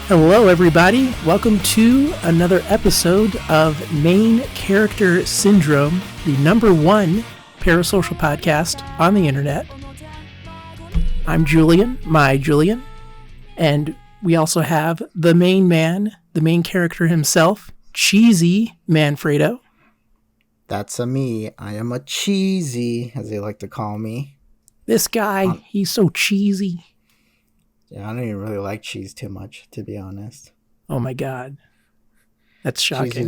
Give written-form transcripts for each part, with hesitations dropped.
Hello, everybody. Welcome to another episode of Main Character Syndrome, the #1 parasocial podcast on the internet. I'm Julian, and we also have the main man, the main character himself, Cheesymanfredo. That's me. I am a cheesy, as they like to call me. This guy, he's so cheesy. Yeah, I don't even really like cheese too much, to be honest. Oh my god. That's shocking. Cheesy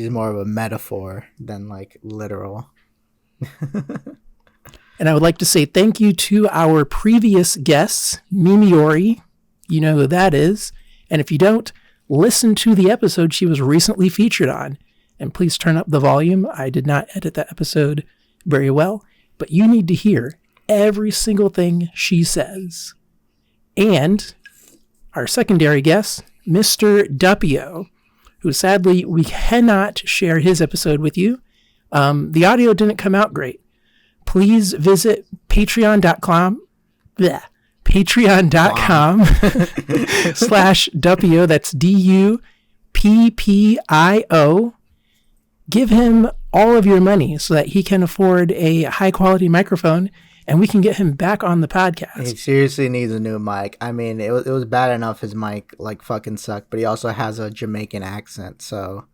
is more of a metaphor than like literal. And I would like to say thank you to our previous guests, Mimiori. You know who that is. And if you don't, listen to the episode she was recently featured on. And please turn up the volume. I did not edit that episode very well, but you need to hear every single thing she says. And our secondary guest, Mr. Duppio, who sadly we cannot share his episode with you. The audio didn't come out great. Please visit patreon.com /Duppio. That's DUPPIO. Give him all of your money so that he can afford a high quality microphone and we can get him back on the podcast. He seriously needs a new mic. I mean, it was bad enough his mic like fucking sucked, but he also has a Jamaican accent, so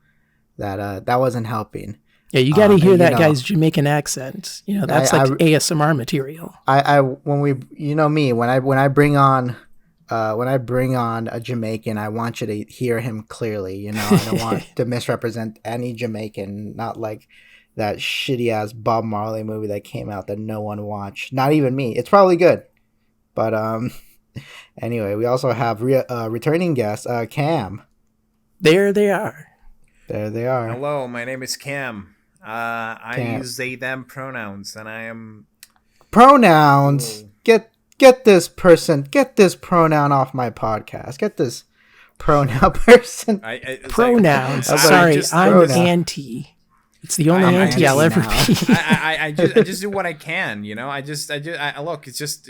that wasn't helping. Yeah, you got to hear that guy's Jamaican accent. You know, that's like ASMR material. When I bring on a Jamaican, I want you to hear him clearly. You know, I don't want to misrepresent any Jamaican, not like that shitty ass Bob Marley movie that came out that no one watched. Not even me. It's probably good, but anyway, we also have returning guest Cam. There they are. Hello, my name is Cam. I Cam. use they them pronouns, and I am pronouns. Get this pronoun off my podcast. Get this pronoun person. Pronouns. Sorry, I'm anti. It's the only anti I'll ever be. I just do what I can, you know. I look. It's just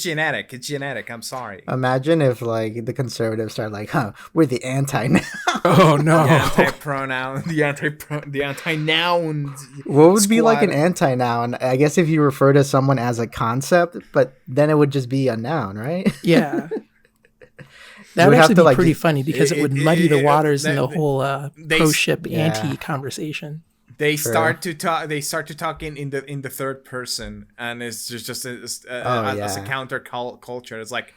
genetic. It's genetic. I'm sorry. Imagine if like the conservatives start like, we're the anti now. Oh no. The anti-pronoun. The anti-noun. What would be like an anti-noun? I guess if you refer to someone as a concept, but then it would just be a noun, right? Yeah. That would actually be pretty funny because it would muddy the waters in the whole pro-ship anti-conversation. They start to talk. They start to talk in the third person, and it's just as a counter culture. It's like,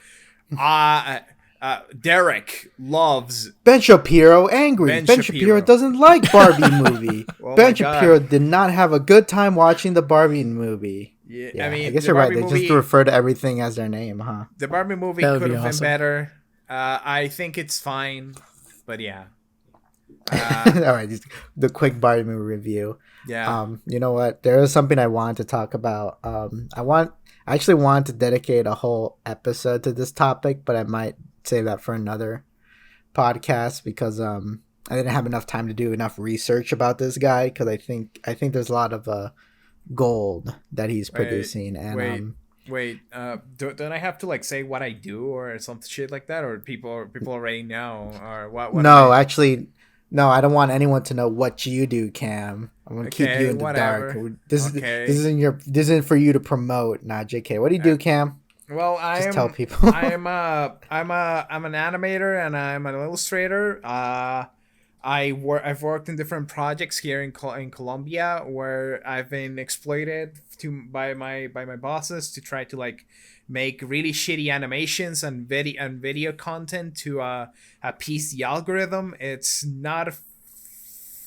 Derek loves Ben Shapiro angry. Ben Shapiro doesn't like Barbie movie. Ben Shapiro did not have a good time watching the Barbie movie. Yeah, I mean, I guess you're right. They just refer to everything as their name, huh? The Barbie movie could have been better. I think it's fine, but yeah. All right, the quick Barbie movie review. Yeah. You know what? There is something I wanted to talk about. I actually wanted to dedicate a whole episode to this topic, but I might save that for another podcast because I didn't have enough time to do enough research about this guy because I think there's a lot of gold that he's producing and. Wait, don't I have to like say what I do or some shit like that, or people already know, or what? No, actually, no. I don't want anyone to know what you do, Cam. I'm gonna keep you in the dark. This isn't for you to promote, not JK. What do you do, Cam? Well, tell people. I'm an animator and I'm an illustrator. I've worked in different projects here in Colombia where I've been exploited by my bosses to try to like make really shitty animations and video content to appease the algorithm. It's not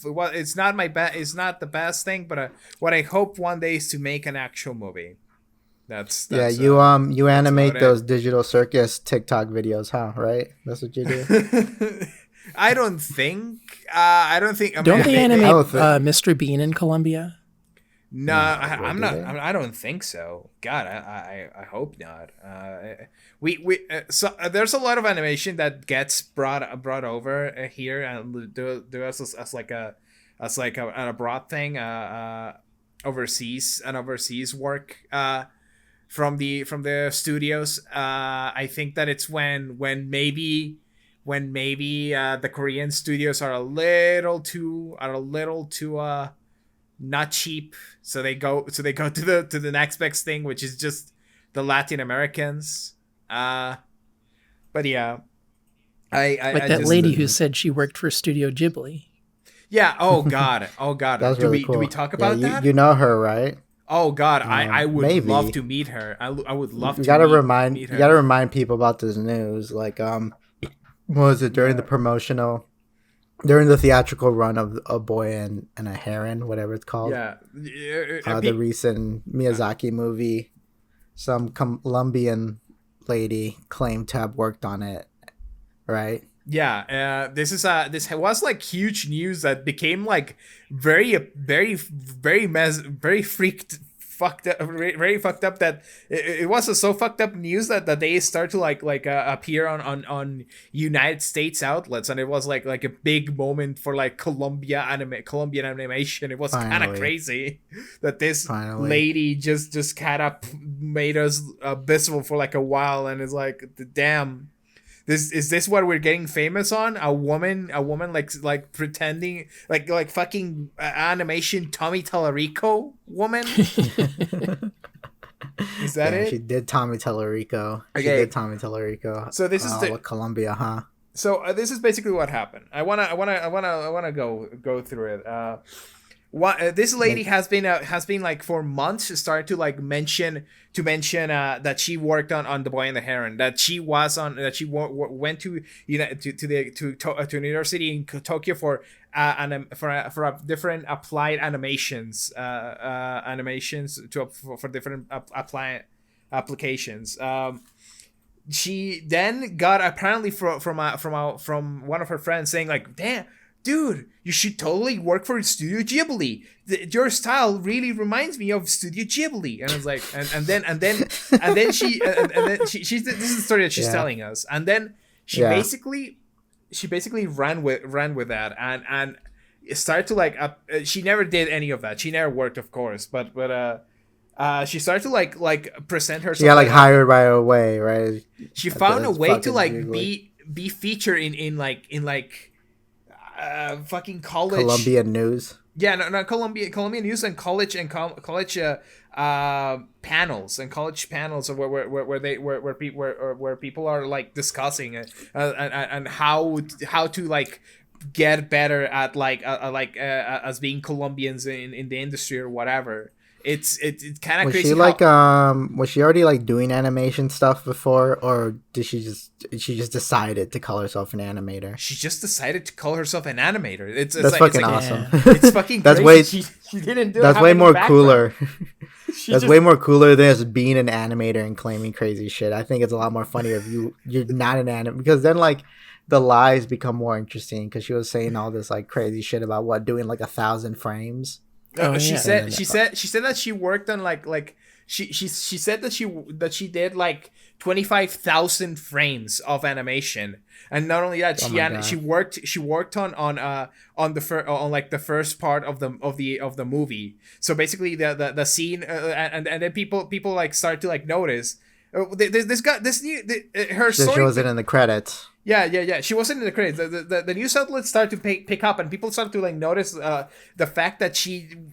the best thing, but what I hope one day is to make an actual movie. That's you animate those digital circus TikTok videos, huh? Right? That's what you do. I don't think. Don't they animate Mr. Bean in Colombia? No, I'm not. I don't think so. God, I hope not. So there's a lot of animation that gets brought over here and do as like an abroad thing. Overseas work. from the studios. I think that it's when maybe the Korean studios are a little too not cheap, so they go to the next best thing, which is just the Latin Americans. But yeah, I Like that lady who said she worked for Studio Ghibli. Yeah. Oh God. That's really cool. Do we talk about that? You know her, right? Oh God, I would love to meet her. I would love to. Meet her. You gotta remind people about this news. Like, what was it during during the theatrical run of A Boy and a Heron, whatever it's called? Yeah. The recent Miyazaki movie. Some Colombian lady claimed to have worked on it, right? Yeah, this was like huge news that became like very fucked up, very fucked up, that it was so fucked up news that they start to like appear on United States outlets, and it was like a big moment for like Colombian animation. It was kind of crazy that this lady just kind of made us abysmal for like a while, and it's like, damn. Is this what we're getting famous on? A woman like pretending like fucking animation Tommy Tallarico woman? Is that it? She did Tommy Tallarico. Okay. She did Tommy Tallarico. So this is Colombia, huh? So this is basically what happened. I wanna go through it. This lady has been like for months started to like mention that she worked on The Boy and the Heron, that she went to university in Tokyo for different applied animations for different applied applications. She then got apparently from one of her friends saying like, damn, dude, you should totally work for Studio Ghibli. Your style really reminds me of Studio Ghibli. And I was like, and then she this is the story that she's telling us. And then she basically ran with that and started to like she never did any of that. She never worked, of course, but she started to like present herself. She got like hired right away, right? She found a way to like be featured in fucking college Colombian news. Yeah, no, Colombian news and college panels where people are like discussing and how to like get better at as being Colombians in the industry or whatever. It's kind of crazy. Was she already like doing animation stuff before, or did she just decided to call herself an animator? She just decided to call herself an animator. That's fucking awesome. It's fucking that's crazy. She didn't do. That's way more cooler. That's way more cooler than just being an animator and claiming crazy shit. I think it's a lot more funnier if you're not an animator, because then like the lies become more interesting, because she was saying all this like crazy shit about doing like 1,000 frames. She said that she worked on she said that she did like 25,000 frames of animation, and not only that, she worked on the first part of the movie. So basically the scene and then people like start to like notice her story. She wasn't in the credits. Yeah. She wasn't in the credits. The news outlets start to pick up, and people start to like notice the fact that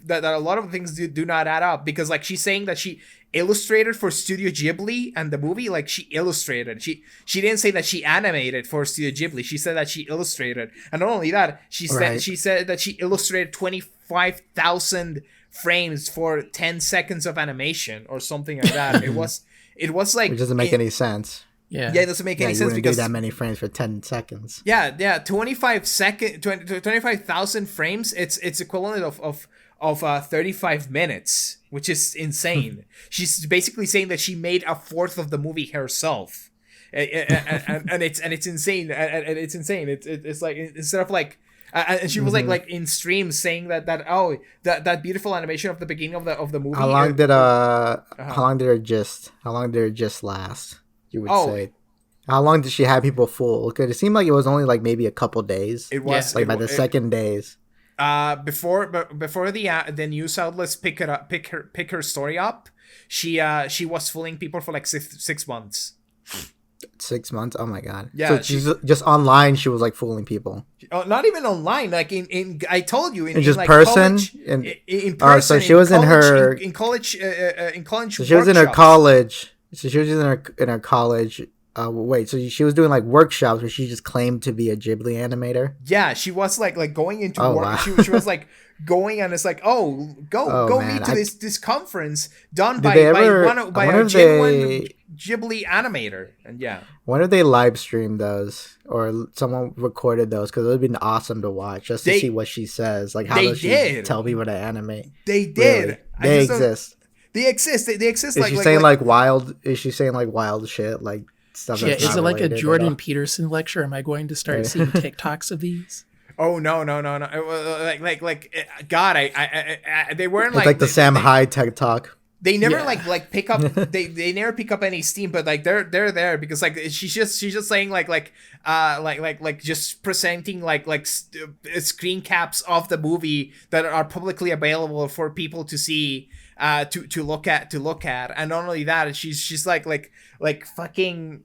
that a lot of things do not add up, because like she's saying that she illustrated for Studio Ghibli and the movie, like she illustrated. She didn't say that she animated for Studio Ghibli. She said that she illustrated, and not only that, she said that she illustrated 25,000 frames for 10 seconds of animation or something like that. It was like, which doesn't make any sense. Yeah, it doesn't make any sense because do that many frames for 10 seconds. Yeah, 25,000 frames. It's equivalent of 35 minutes, which is insane. She's basically saying that she made a fourth of the movie herself, and it's insane. And it's insane. It's like, instead of like. And she was like in streams saying that beautiful animation of the beginning of the movie. How long did her gist last? You would say. How long did she have people fool? Because it seemed like it was only like maybe a couple days. It was by the second days. before the news outlets pick her story up, she was fooling people for like 6 months. 6 months? Oh my god. Yeah, So she's just online. She was like fooling people. Not even online. Like in I told you in just like person. College, in Oh, person. so she was in her in college. In college. So she was in her workshops. college. So she was in her college. Wait. So she was doing like workshops where she just claimed to be a Ghibli animator. Yeah, she was like going into Oh, work. wow. She was like going, and it's like, oh, go man. meet to this conference done Did by they ever- by I wonder a if genuine Ghibli animator. And yeah, When did they live stream those, or someone recorded those? Because it would have been awesome to watch just to see what she says. Like, how they does she did. tell people to animate? they did. Really? I They just don't- exist. They exist. They exist. Is like, she like, saying like, like wild? Is she saying like wild shit? Like stuff. Yeah, That's is not it like a related at Jordan all? Peterson lecture? Am I going to start seeing TikToks of these? Oh no! It was like God! I they weren't It's like the Sam Hyde tech talk. They never Yeah. like pick up they never pick up any steam, but like they're there because like she's just saying like just presenting screen caps of the movie that are publicly available for people to see, to look at, and not only that, she's like fucking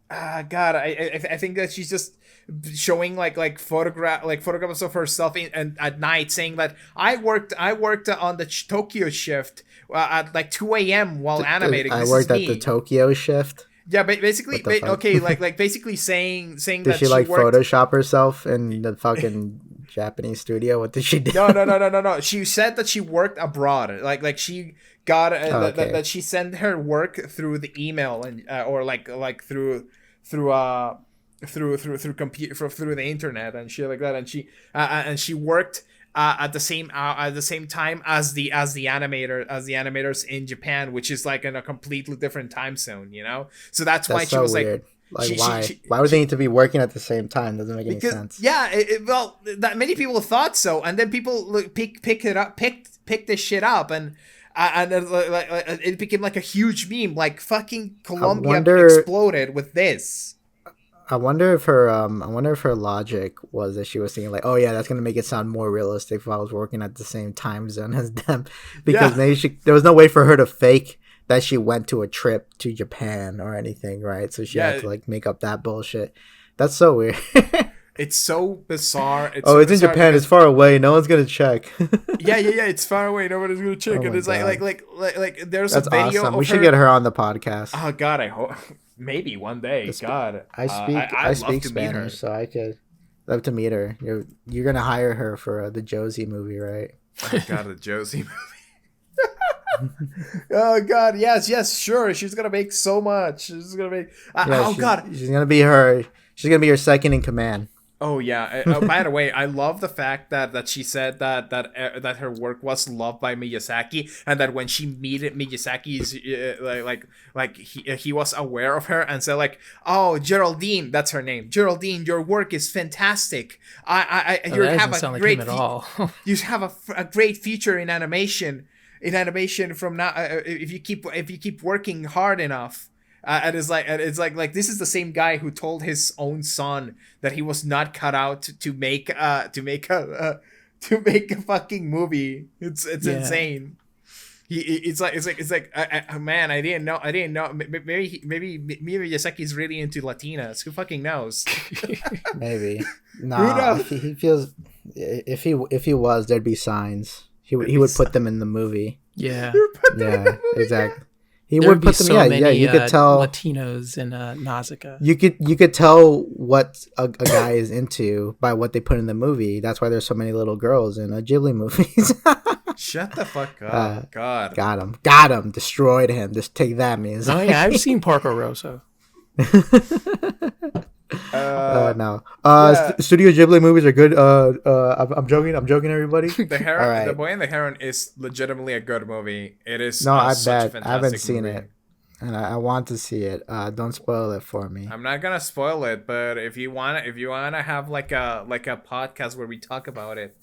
God, I think that she's just showing photographs of herself and at night, saying that I worked on the Tokyo shift at like 2 a.m. while animating. I This worked is at me. the Tokyo shift. Yeah, but basically, What the fuck? okay, like basically saying Did that she like worked. Photoshop herself in the fucking Japanese studio? What did she do? No. She said that she worked abroad. Like she got okay. that she sent her work through the email and or through computer through the internet and shit like that, and she worked at the same time as the animators in Japan, which is like in a completely different time zone, you know. So that's why she so was weird. Like she- why would they need to be working at the same time? Doesn't make any because sense. yeah, well, that many people thought so, and then people picked this shit up, and it became like a huge meme. Like fucking Colombia exploded with this. I wonder if her logic was that she was thinking like, oh yeah, that's gonna make it sound more realistic if I was working at the same time zone as them, because maybe there was no way for her to fake that she went to a trip to Japan or anything, right? So she had to like make up that bullshit. That's so weird. It's so bizarre. It's in Japan. It's far away. No one's gonna check. Yeah. It's far away. Nobody's gonna check. And it's like there's That's a video. awesome. Of we should get her on the podcast. Oh God, I hope maybe one day. God, I speak Spanish, so I could love to meet her. You're gonna hire her for the Josie movie, right? Oh God, the Josie movie. Oh God, yes, sure. She's gonna make so much. She's gonna make. God, she's gonna be her. She's gonna be your second in command. Oh yeah. By the way, I love the fact that she said that her work was loved by Miyazaki, and that when she met Miyazaki's he was aware of her and said like, "Oh, Geraldine, that's her name. Geraldine, your work is fantastic. You have a great at all. You have a great future in animation. From now, if you keep working hard enough." And it's like this is the same guy who told his own son that he was not cut out to make a fucking movie. It's insane. It's like man, I didn't know. Maybe Miyazaki's really into Latinas. Who fucking knows? Maybe. No, he feels if he was, there'd be signs. He would put them in the movie. Yeah. Yeah, exactly. He There would put them. so many, you could tell Latinos in Nausicaa. You could tell what a guy is into by what they put in the movie. That's why there's so many little girls in Ghibli movies. Shut the fuck up. God. Got him. Destroyed him. Just take that, Miyazaki. Oh yeah, I've seen Porco Rosso. No. Studio Ghibli movies are good. I'm joking, everybody. The Boy and the Heron is legitimately a good movie. It is. No, I such bet. a I haven't seen movie. it, and I want to see it. Don't spoil it for me. I'm not gonna spoil it, but if you wanna have like a podcast where we talk about it,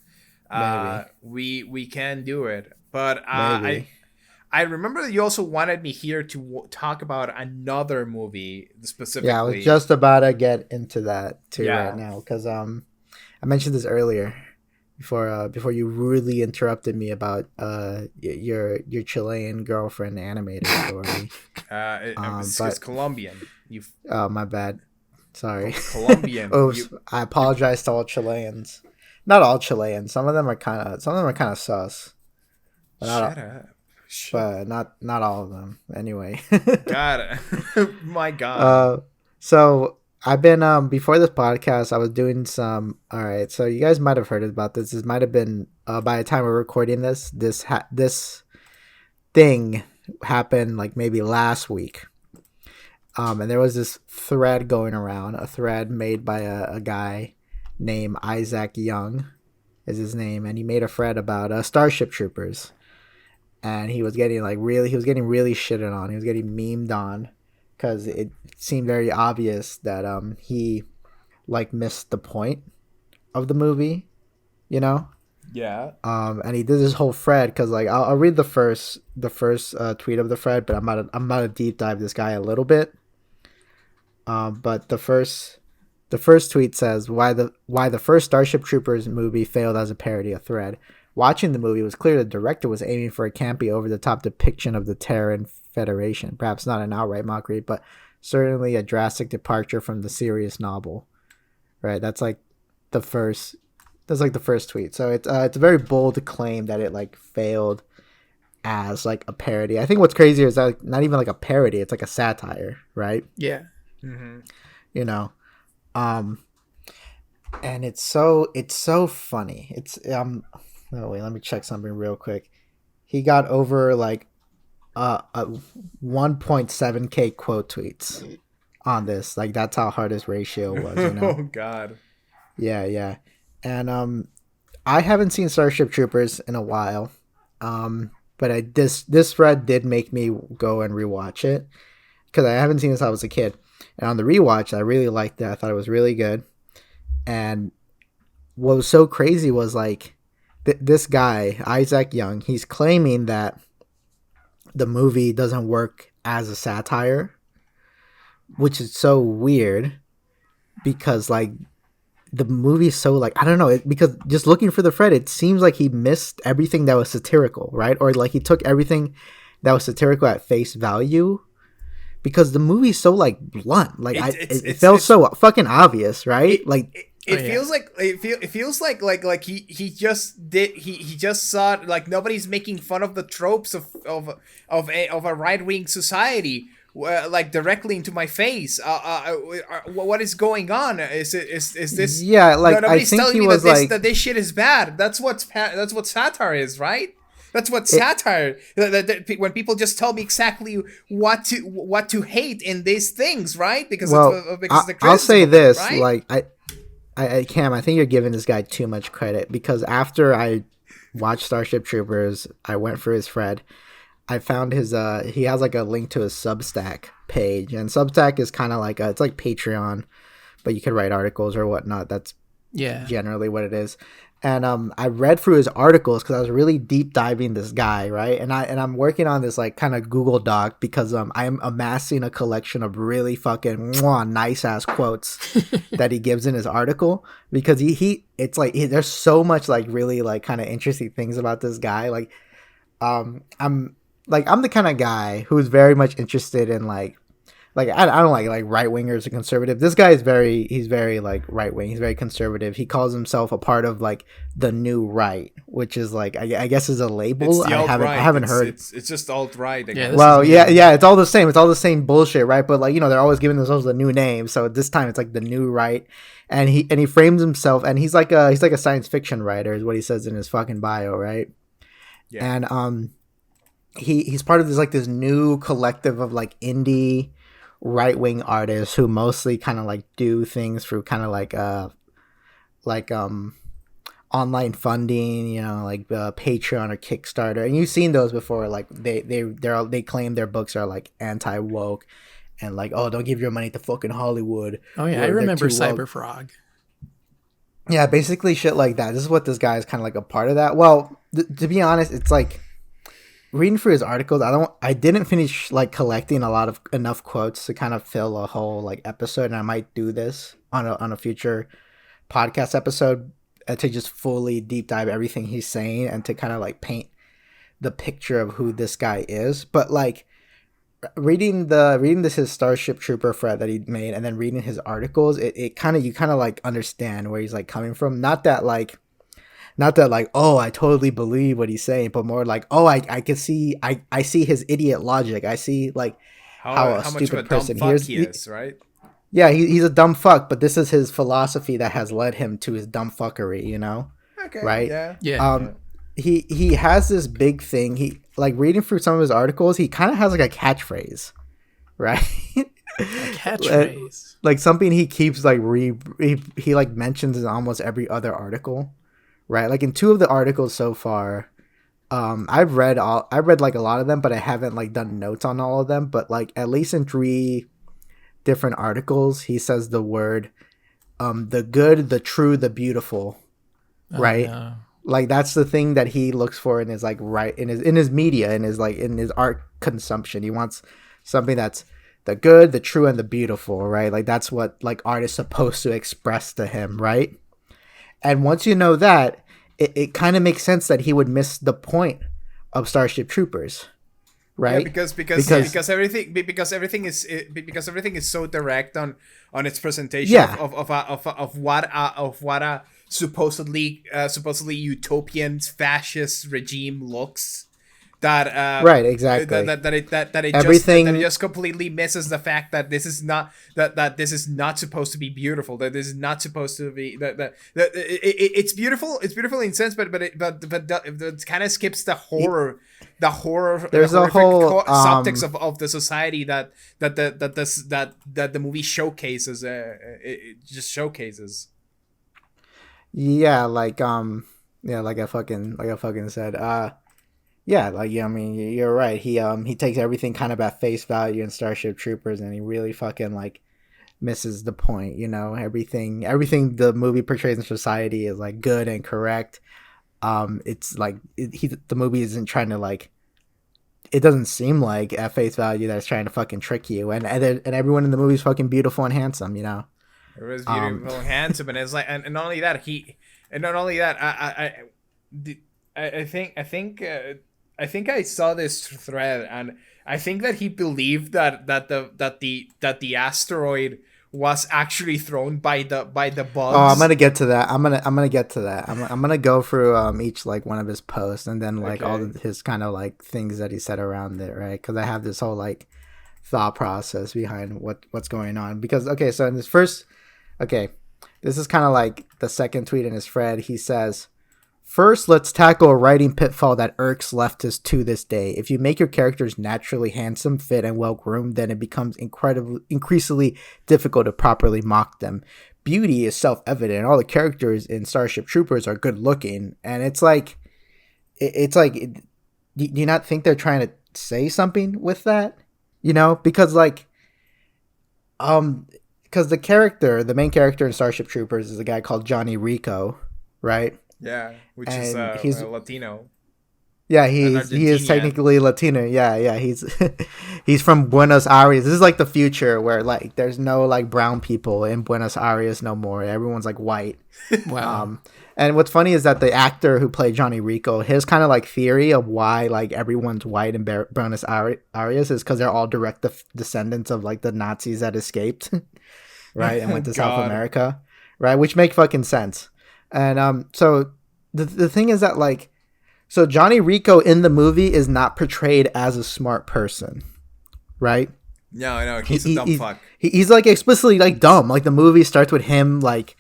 we can do it. But I remember that you also wanted me here to talk about another movie specifically. Yeah, I was just about to get into that too right now because I mentioned this earlier. before you rudely interrupted me about your Chilean girlfriend animator story. It's Colombian. Oh, my bad. Sorry. Colombian. I apologize to all Chileans. Not all Chileans. Some of them are kind of sus. Shut up. But not all of them. Anyway. God, my God. So I've been before this podcast, I was doing some. All right, so you guys might have heard about this. This might have been by the time we're recording this. This thing happened like maybe last week. And there was this thread going around, a thread made by a guy named Isaac Young, is his name, and he made a thread about Starship Troopers, and he was getting really shitted on. He was getting memed on because it seemed very obvious that he like missed the point of the movie, you know. Yeah. And he did this whole thread because like I'll read the first tweet of the thread, but I'm about to deep dive this guy a little bit. But the first tweet says why the first Starship Troopers movie failed as a parody. A thread. Watching the movie, it was clear the director was aiming for a campy, over-the-top depiction of the Terran Federation. Perhaps not an outright mockery, but certainly a drastic departure from the serious novel. Right. That's like the first tweet. So it's a very bold claim that it like failed as like a parody. I think what's crazier is that not even like a parody. It's like a satire. Right. Yeah. Mm-hmm. You know, and it's so funny. It's oh wait, let me check something real quick. He got over like 1.7k quote tweets on this. Like that's how hard his ratio was. You know? Oh God. Yeah, and I haven't seen Starship Troopers in a while, but this thread did make me go and rewatch it because I haven't seen it since I was a kid. And on the rewatch, I really liked it. I thought it was really good. And what was so crazy was like this guy, Isaac Young, he's claiming that the movie doesn't work as a satire, which is so weird because like the movie is so like, I don't know, because just looking for the thread, it seems like he missed everything that was satirical, right? Or like he took everything that was satirical at face value. Because the movie's so like blunt, like it felt so fucking obvious, right? It feels like he just saw like nobody's making fun of the tropes of a right wing society, like directly into my face. What is going on? Is this? Yeah, like nobody's I think telling he me was that this shit is bad. That's what satire is, right? That's what satire. When people just tell me exactly what to hate in these things, right? Because I'll say this, right? like Cam, I think you're giving this guy too much credit because after I watched Starship Troopers, I went for his thread. I found his he has like a link to his Substack page, and Substack is kind of like it's like Patreon, but you could write articles or whatnot. That's generally what it is. And I read through his articles because I was really deep diving this guy, right? And I'm working on this like kind of Google Doc because I'm amassing a collection of really fucking nice ass quotes that he gives in his article because it's like there's so much like really like kind of interesting things about this guy. Like I'm the kind of guy who's very much interested in like I don't like right wingers or conservative. This guy is he's very like right wing. He's very conservative. He calls himself a part of like the new right, which is like I guess is a label. It's the I haven't heard. It's just alt right. Yeah, well, yeah. It's all the same. It's all the same bullshit, right? But like they're always giving themselves a new name. So this time it's like the new right, and he frames himself, and he's like a science fiction writer, is what he says in his fucking bio, right? Yeah. And he's part of this new collective of like indie right-wing artists who mostly kind of like do things through kind of like online funding, like Patreon or Kickstarter, and you've seen those before. Like they claim their books are like anti-woke and like, oh, don't give your money to fucking Hollywood. Oh yeah, I remember Cyberfrog. Yeah, basically shit like that. This is what this guy is kind of like a part of that. Well, to be honest, it's like reading through his articles, I didn't finish like collecting enough quotes to kind of fill a whole like episode, and I might do this on a future podcast episode. to just fully deep dive everything he's saying and to kind of like paint the picture of who this guy is. But like reading this his Starship Trooper thread that he made and then reading his articles, it kind of, you kind of like understand where he's like coming from. Not that like, oh, I totally believe what he's saying, but more like, oh, I can see, I see his idiot logic. I see like how a stupid person he is, right? Yeah, he's a dumb fuck, but this is his philosophy that has led him to his dumb fuckery, you know? Okay. Right? Yeah. He has this big thing. He like reading through some of his articles, he kind of has like a catchphrase, right? A catchphrase. Like something he keeps like he like mentions in almost every other article, right? Like in 2 of the articles so far, I've read like a lot of them, but I haven't like done notes on all of them. But like at least in 3 different articles, he says the word, the good, the true, the beautiful, right? No. Like that's the thing that he looks for in his like in his media, in his like in his art consumption. He wants something that's the good, the true, and the beautiful, right? Like that's what like art is supposed to express to him, right? And once you know that, it kind of makes sense that he would miss the point of Starship Troopers, right? Yeah, because everything is so direct on its presentation of what a supposedly utopian fascist regime looks. Right, exactly. That it just completely misses the fact that this is not that this is not supposed to be beautiful. That this is not supposed to be it's beautiful. It's beautiful in sense, but it kind of skips the horror. There's a whole subtext of the society that the movie showcases. It just showcases. Yeah, like like I fucking said. Yeah, like I mean, you're right. He takes everything kind of at face value in Starship Troopers, and he really fucking like misses the point. You know, everything the movie portrays in society is like good and correct. It's like the movie isn't trying to like. It doesn't seem like at face value that it's trying to fucking trick you, and everyone in the movie is fucking beautiful and handsome. You know, it was beautiful and handsome, and it's like, and not only that, I think I saw this thread, and I think that he believed that the asteroid was actually thrown by the bugs. Oh, I'm gonna get to that. I'm gonna get to that. I'm gonna go through each like one of his posts and then like all of his kind of like things that he said around it, right? Because I have this whole like thought process behind what's going on. Because so in this first, this is kind of like the second tweet in his thread. He says, first, let's tackle a writing pitfall that irks leftists to this day. If you make your characters naturally handsome, fit, and well-groomed, then it becomes increasingly difficult to properly mock them. Beauty is self-evident. All the characters in Starship Troopers are good-looking. And it's like, do you not think they're trying to say something with that? You know? Because, like, because the main character in Starship Troopers is a guy called Johnny Rico, right? Yeah, which is he's Latino. Yeah, he is technically Latino. Yeah, he's from Buenos Aires. This is like the future where like there's no like brown people in Buenos Aires no more. Everyone's like white. Wow. And what's funny is that the actor who played Johnny Rico, his kind of like theory of why like everyone's white in Buenos Aires is because they're all direct descendants of like the Nazis that escaped, right, and went to South America, right, which make fucking sense. And so the thing is that like, so Johnny Rico in the movie is not portrayed as a smart person, right? No, he's a dumb fuck. He's like explicitly like dumb. Like the movie starts with him like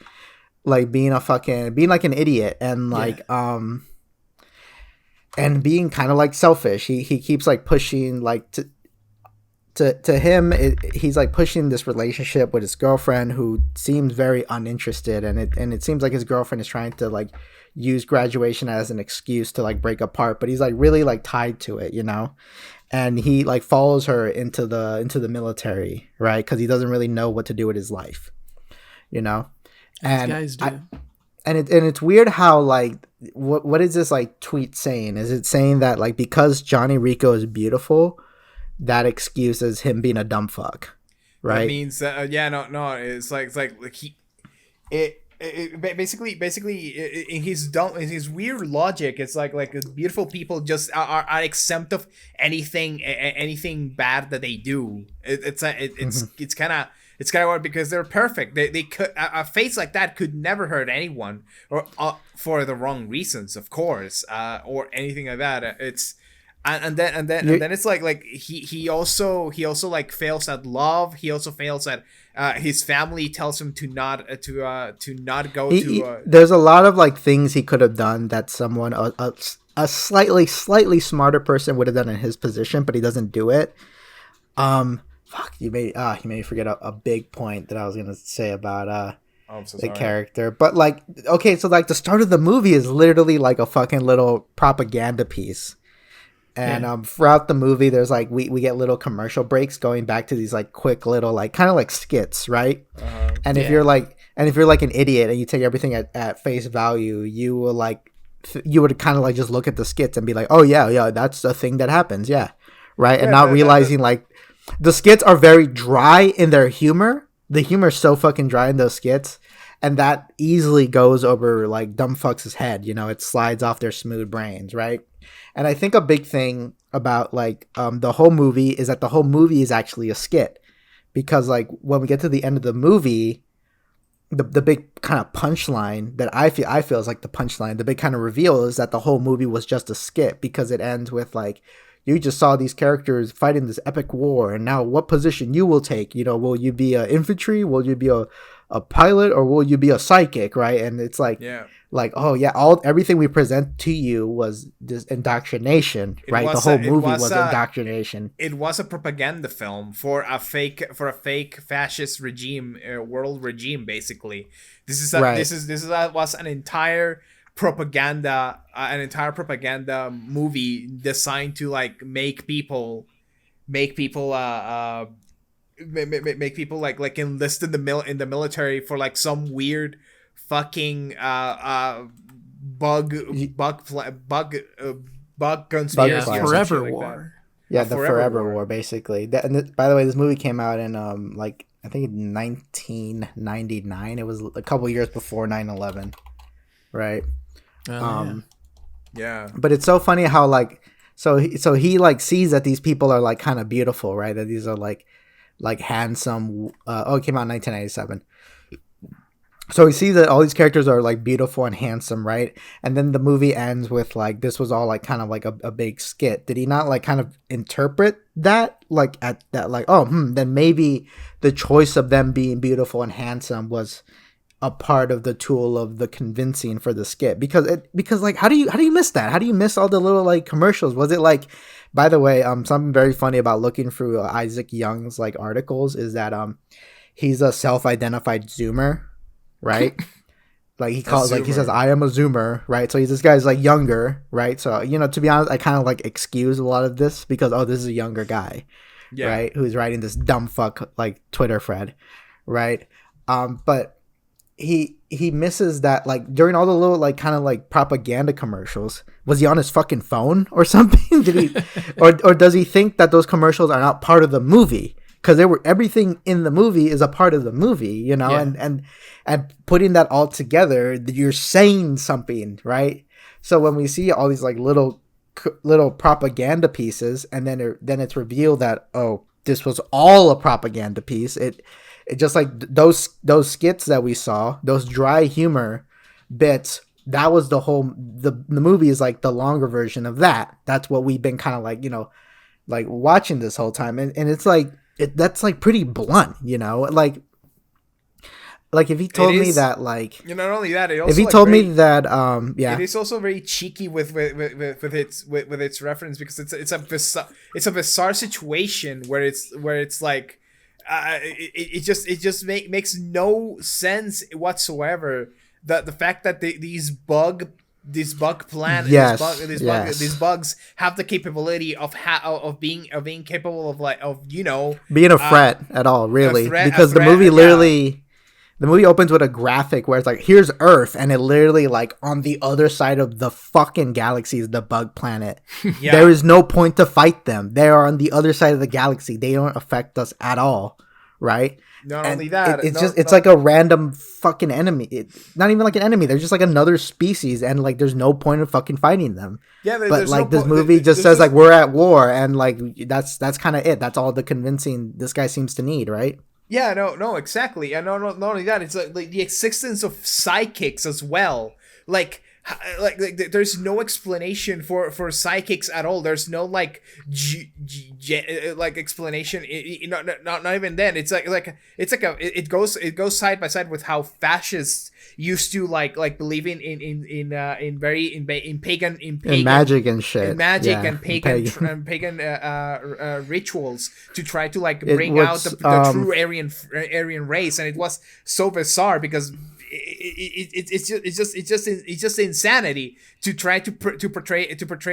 being like an idiot and like and being kind of like selfish. He keeps like pushing like to him, he's like pushing this relationship with his girlfriend who seems very uninterested, and it seems like his girlfriend is trying to like use graduation as an excuse to like break apart, but he's like really like tied to it, you know, and he like follows her into the military, right? Because he doesn't really know what to do with his life, you know. And these guys do. And it's weird how like what is this like tweet saying? Is it saying that like because Johnny Rico is beautiful, that excuses him being a dumb fuck, right? That means that it's like he in his weird logic, it's like beautiful people just are exempt of anything bad that they do. It's kind of weird because they're perfect. They could, a face like that could never hurt anyone, or for the wrong reasons, of course, or anything like that. It's and then it's like he also like fails at love. He also fails at his family tells him to not go to. There's a lot of like things he could have done that someone a slightly smarter person would have done in his position, but he doesn't do it. Fuck, you made me forget a big point that I was gonna say about the character. But like, okay, so like the start of the movie is literally like a fucking little propaganda piece. And throughout the movie, there's like we get little commercial breaks going back to these like quick little like kind of like skits, right? And if you're like an idiot and you take everything at face value, you will like you would kind of like just look at the skits and be like, oh yeah, that's the thing that happens, yeah, right? And not realizing like the skits are very dry in their humor. The humor is so fucking dry in those skits, and that easily goes over like dumb fucks' head. You know, it slides off their smooth brains, right? And I think a big thing about like the whole movie is that the whole movie is actually a skit, because like when we get to the end of the movie, the big kind of punchline that I feel is like the punchline, the big kind of reveal is that the whole movie was just a skit, because it ends with like, you just saw these characters fighting this epic war, and now what position you will take? You know, will you be an infantry? Will you be a pilot, or will you be a psychic? Right? And it's like, oh yeah, everything we present to you was this indoctrination, right? The whole movie was indoctrination. It was a propaganda film for a fake fascist regime, world regime. Basically, this was an entire propaganda movie designed to like make people like enlist in the military for like some weird fucking bug conspiracy, forever war. Yeah, the forever war, basically. By the way, this movie came out in like I think 1999. It was a couple years before 9/11, right? Yeah. But it's so funny how like so he like sees that these people are like kind of beautiful, right? That these are like handsome. It came out in 1997. So he sees that all these characters are like beautiful and handsome, right? And then the movie ends with like, this was all like kind of like a big skit. Did he not like kind of interpret that like at that like, then maybe the choice of them being beautiful and handsome was a part of the tool of the convincing for the skit? Because like, how do you miss that? How do you miss all the little like commercials? Was it like, by the way, something very funny about looking through Isaac Young's like articles is that he's a self-identified Zoomer, right? Like he calls, like he says, I am a Zoomer, right? So this guy's like younger, right? So, you know, to be honest, I kind of like excuse a lot of this because, this is a younger guy, right? Who's writing this dumb fuck like Twitter thread, right? But he misses that like during all the little like kind of like propaganda commercials, was he on his fucking phone or something? Did he or does he think that those commercials are not part of the movie? Because everything in the movie is a part of the movie, you know, and putting that all together, you're saying something, right? So when we see all these like little propaganda pieces, and then it's revealed that this was all a propaganda piece. It just like those skits that we saw, those dry humor bits. That was the whole. The movie is like the longer version of that. That's what we've been kind of like, you know, like watching this whole time, and it's like. That's like pretty blunt, you know, like if he told me that, like, not only that, it also if he like told me that, it is also very cheeky with its reference, because it's a bizarre situation where it's like, it just makes no sense whatsoever. The fact that these bugs have the capability of being capable of like, of, you know, being a threat at all, really, because the movie literally the movie opens with a graphic where it's like, here's Earth, and it literally like on the other side of the fucking galaxy is the bug planet. There is no point to fight them. They are on the other side of the galaxy. They don't affect us at all, right? Not And only that, it's like a random fucking enemy. Not even like an enemy. They're just like another species, and like there's no point of fucking fighting them. yeah, But there's like no this movie just there's says like we're at war, and like that's kind of it. That's all the convincing this guy seems to need, right? Yeah, no, exactly. And not only that, it's like the existence of sidekicks as well. Like, there's no explanation for psychics at all. There's no like like explanation. Not even then. It's like it goes side by side with how fascists used to like believing in pagan magic and shit, and pagan rituals to try to like bring out the true Aryan race, and it was so bizarre because it's just insanity to try to portray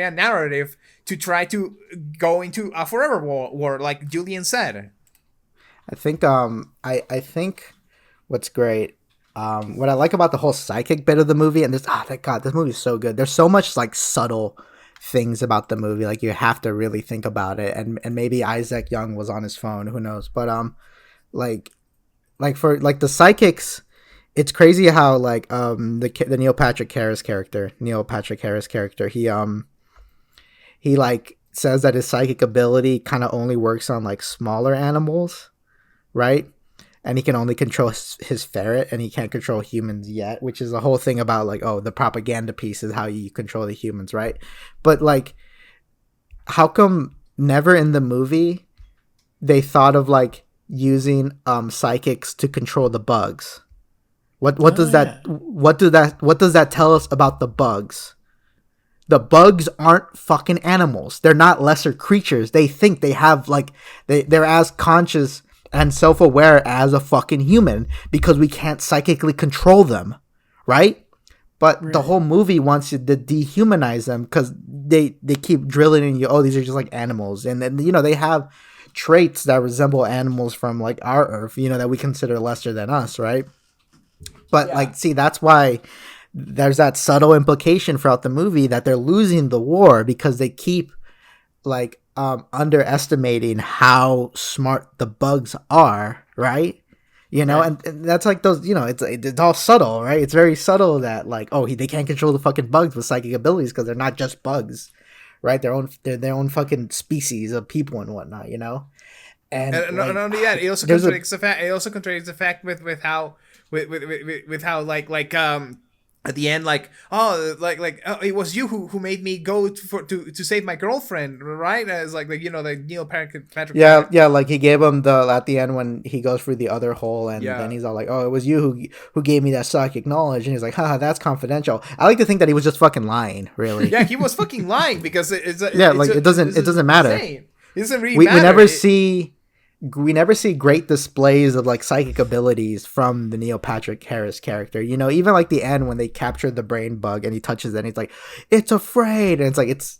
a narrative to try to go into a forever war like Julian said. I think I think what's great, what I like about the whole psychic bit of the movie, and thank God, this movie is so good. There's so much like subtle things about the movie, like you have to really think about it, and maybe Isaac Young was on his phone, who knows? But like for like the psychics, it's crazy how like the Neil Patrick Harris character, he like says that his psychic ability kind of only works on like smaller animals, right? And he can only control his ferret, and he can't control humans yet, which is the whole thing about like, oh, the propaganda piece is how you control the humans, right? But like, how come never in the movie they thought of like using psychics to control the bugs? What does that tell us about the bugs? The bugs aren't fucking animals. They're not lesser creatures. They think they have like they're as conscious and self-aware as a fucking human because we can't psychically control them, right? But the whole movie wants you to dehumanize them because they keep drilling in you. Oh, these are just like animals, and then they have traits that resemble animals from like our Earth, that we consider lesser than us, right? But like, see, that's why there's that subtle implication throughout the movie that they're losing the war because they keep like underestimating how smart the bugs are, right? And that's like those, it's all subtle, right? It's very subtle that like, oh, they can't control the fucking bugs with psychic abilities because they're not just bugs, right? They're their own fucking species of people and whatnot, And like, not only that, it also contradicts the fact with how with how like at the end, like, oh, it was you who made me go to save my girlfriend, right? As like the Neil Patrick. Yeah, like he gave him at the end when he goes through the other hole, and then he's all like, oh, it was you who gave me that psychic knowledge, and he's like, haha, that's confidential. I like to think that he was just fucking lying, really. Yeah, he was fucking lying because it doesn't matter. Insane. It doesn't really matter. We never see great displays of like psychic abilities from the Neil Patrick Harris character. Even like the end when they captured the brain bug and he touches it and he's like, it's afraid. And it's like, it's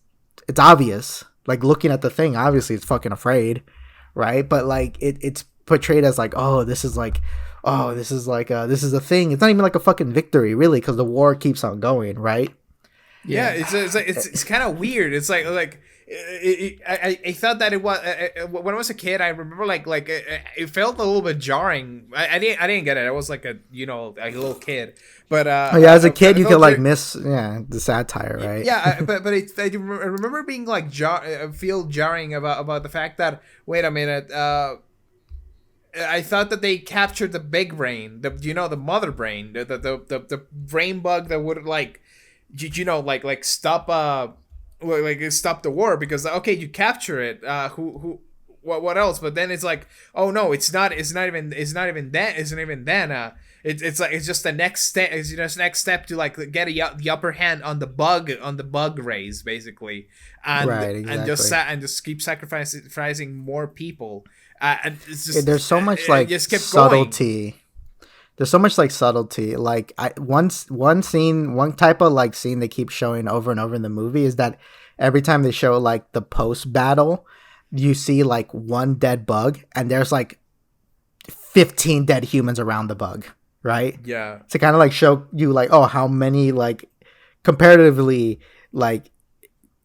obvious. Like looking at the thing, obviously it's fucking afraid. Right. But like it's portrayed as like, this is a thing. It's not even like a fucking victory really, because the war keeps on going. Right. Yeah. It's kind of weird. It's like, I thought that it was when I was a kid. I remember like it felt a little bit jarring. I didn't get it. I was like a little kid. But as a kid you could like miss the satire, right? Yeah, but I remember being like feel jarring about the fact that wait a minute. I thought that they captured the big brain, the mother brain, the brain bug that would like stop stop the war because okay, you capture it, what else? But then it's like, oh no, it's not even then it's like it's just the next step. It's just next step to like get the upper hand on the bug race basically, and exactly. and just keep sacrificing more people, and it's just, there's so much like subtlety. There's so much like subtlety. Like one type of like scene they keep showing over and over in the movie is that every time they show like the post battle, you see like one dead bug and there's like 15 dead humans around the bug, right? Yeah. To kind of like show you like, oh, how many like comparatively like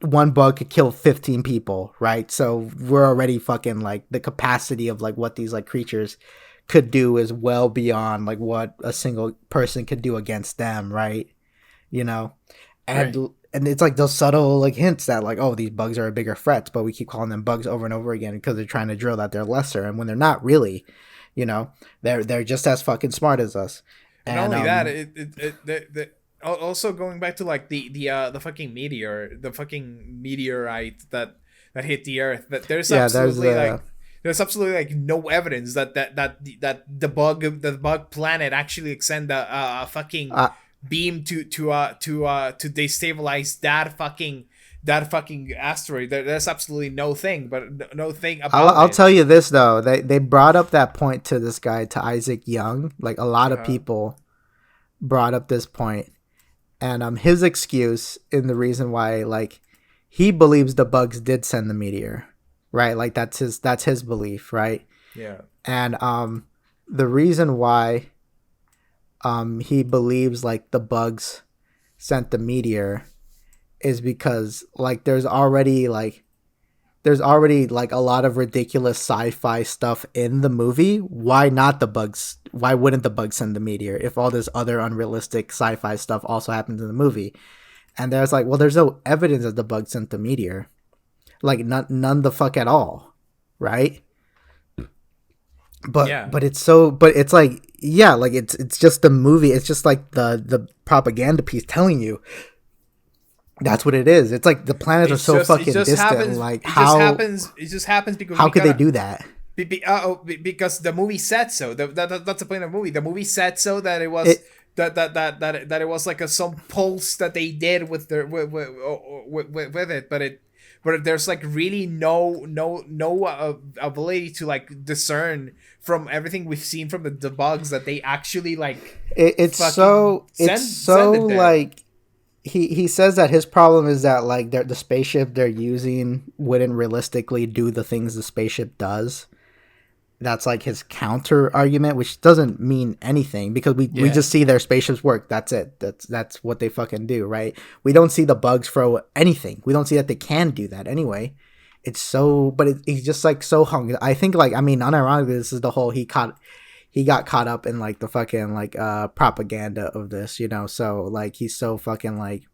one bug could kill 15 people, right? So we're already fucking like the capacity of like what these like creatures could do is well beyond like what a single person could do against them, right? You know, and Right. and it's like those subtle like hints that like, oh, these bugs are a bigger threat, but we keep calling them bugs over and over again because they're trying to drill that they're lesser, and when they're not really, you know, they're just as fucking smart as us. And not only that, And also going back to like the fucking meteorite that hit the Earth. That there's yeah, there's absolutely like there's absolutely like no evidence that the bug planet actually extend a fucking beam to destabilize that fucking asteroid. There's absolutely no thing about I'll it. tell you this though, they brought up that point to this guy, to Isaac Young. Like a lot of people brought up this point, and his excuse in the reason why, like, he believes the bugs did send the meteor, right? Like that's his belief, right? Yeah. And the reason why he believes like the bugs sent the meteor is because like there's already like a lot of ridiculous sci-fi stuff in the movie. Why not the bugs? Why wouldn't the bugs send the meteor if all this other unrealistic sci-fi stuff also happens in the movie? And there's like, well, there's no evidence that the bugs sent the meteor. Like none the fuck at all, right? But it's like, yeah, like it's just the movie. It's just like the propaganda piece telling you that's what it is. It's like the planets are so fucking distant. Happens, like it just happens because how could they do that? Because the movie said so. That's the point of the movie. The movie said so that it was that it was like some pulse that they did with their with it, but there's like really no ability to like discern from everything we've seen from the bugs that they actually like. It's so like he says that his problem is that like the spaceship they're using wouldn't realistically do the things the spaceship does. That's like his counter argument, which doesn't mean anything because we just see their spaceships work. That's it. That's what they fucking do, right? We don't see the bugs throw anything. We don't see that they can do that anyway. It's so, but he's just like so hung. I think like, I mean, unironically, this is the whole he got caught up in like the fucking like propaganda of this, you know. So like he's so fucking like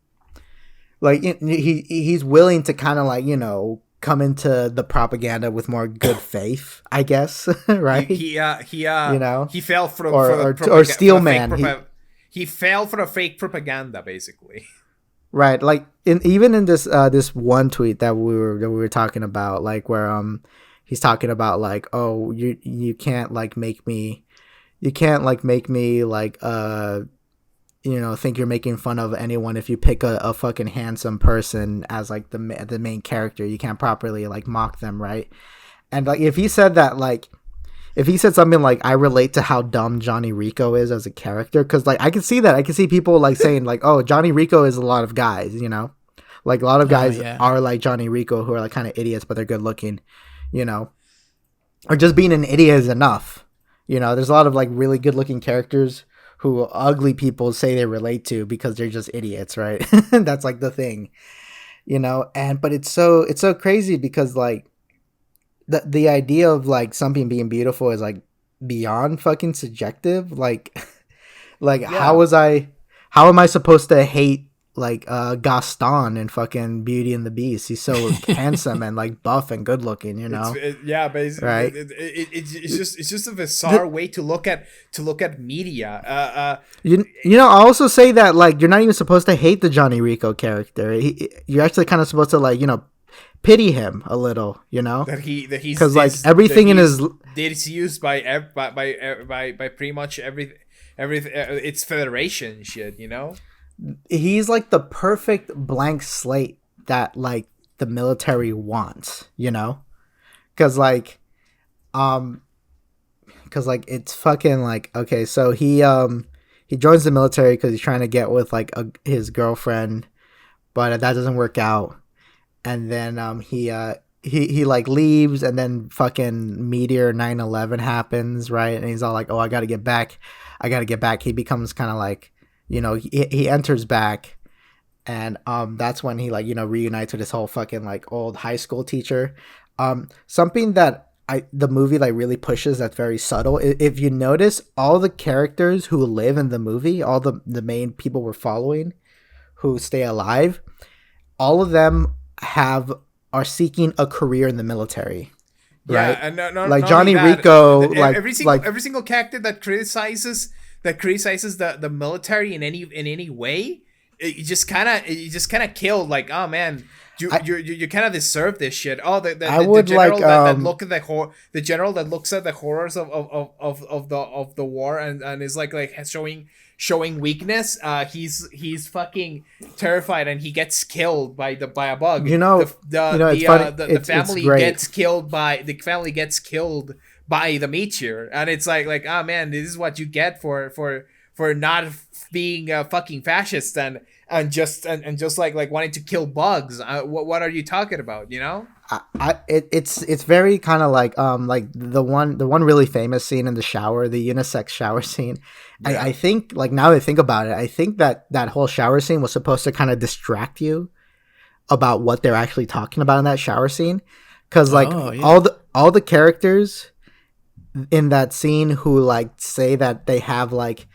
he's willing to kind of like, you know, come into the propaganda with more good faith, I guess, right? He you know, he fell for Steelman. He fell for the fake propaganda, basically. Right, like even in this this one tweet that we were talking about, like where he's talking about like, oh, you can't like make me like you know, think you're making fun of anyone if you pick a fucking handsome person as like the main character. You can't properly like mock them, right? And like if he said that, like if he said something like, I relate to how dumb Johnny Rico is as a character, because like I can see that. I can see people like saying like, oh, Johnny Rico is a lot of guys, you know, like a lot of guys are like Johnny Rico who are like kind of idiots but they're good looking, you know, or just being an idiot is enough. You know, there's a lot of like really good looking characters who ugly people say they relate to because they're just idiots, right? That's like the thing, you know. And but it's so crazy because like the idea of like something being beautiful is like beyond fucking subjective. Like how am I supposed to hate like Gaston in fucking Beauty and the Beast? He's so handsome and like buff and good looking, you know. Basically, right? It's just a bizarre way to look at media. You know, I also say that like you're not even supposed to hate the Johnny Rico character. You're actually kind of supposed to like, you know, pity him a little, you know, that he's because like everything in his it's used by pretty much everything. It's Federation shit, you know. He's like the perfect blank slate that like the military wants, you know, because like it's fucking like, okay, so he joins the military because he's trying to get with like his girlfriend, but that doesn't work out, and then he like leaves, and then fucking Meteor 9/11 happens, right? And he's all like, oh, I gotta get back. He becomes kind of like, you know, he enters back, and that's when he like reunites with his whole fucking like old high school teacher. Something that the movie like really pushes that's very subtle. If you notice, all the characters who live in the movie, all the main people we're following who stay alive, all of them are seeking a career in the military. Yeah, right? and Like Johnny Rico, like every single character that criticizes the military in any way, you just kind of killed. Like, oh man, you kind of deserve this shit. Oh, the general that look at the general that looks at the horrors of the war and is like showing weakness. He's fucking terrified and he gets killed by a bug. The family gets killed by the meteor, and it's like oh man, this is what you get for not being a fucking fascist and just like wanting to kill bugs. What are you talking about? It's very kind of like the one really famous scene in the shower, the unisex shower scene. Yeah. I think like now that I think about it, I think that whole shower scene was supposed to kind of distract you about what they're actually talking about in that shower scene, because like all the characters in that scene who like say that they have like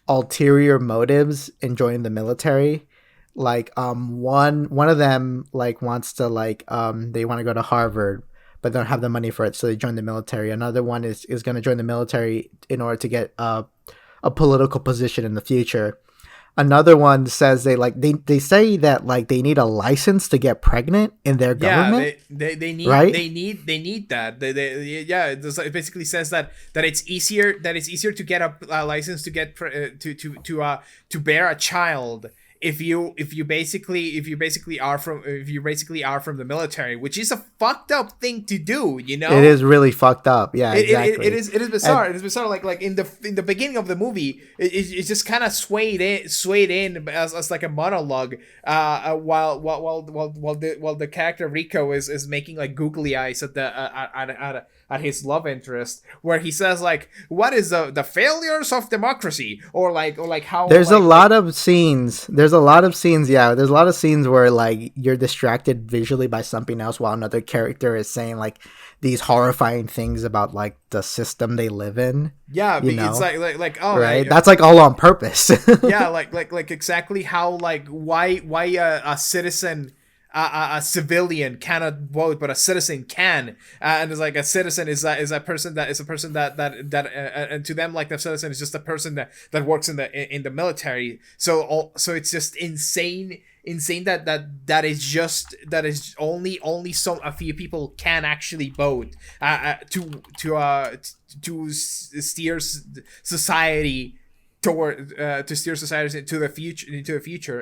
ulterior motives in joining the military, like one of them like wants to like they want to go to Harvard but don't have the money for it, so they join the military. Another one is going to join the military in order to get a political position in the future. Another one says they say that like they need a license to get pregnant in their government. They need right? they need that. It basically says that it's easier to get a license to get to bear a child if you basically are from the military, which is a fucked up thing to do. It is really fucked up. Yeah, exactly. It is bizarre. It is bizarre. Like in the beginning of the movie, it just kind of swayed in as like a monologue. While the character Rico is making like googly eyes at his love interest, where he says like, what is the failures of democracy, or how there's a lot of scenes where like you're distracted visually by something else while another character is saying like these horrifying things about like the system they live in. Yeah, it's like oh right, that's like all on purpose. Yeah, like exactly how like why a citizen, a civilian cannot vote, but a citizen can, and it's like a citizen is a person that and to them like the citizen is just a person that works in the military. So it's just insane that is only a few people can actually vote to steer society toward to steer society into the future.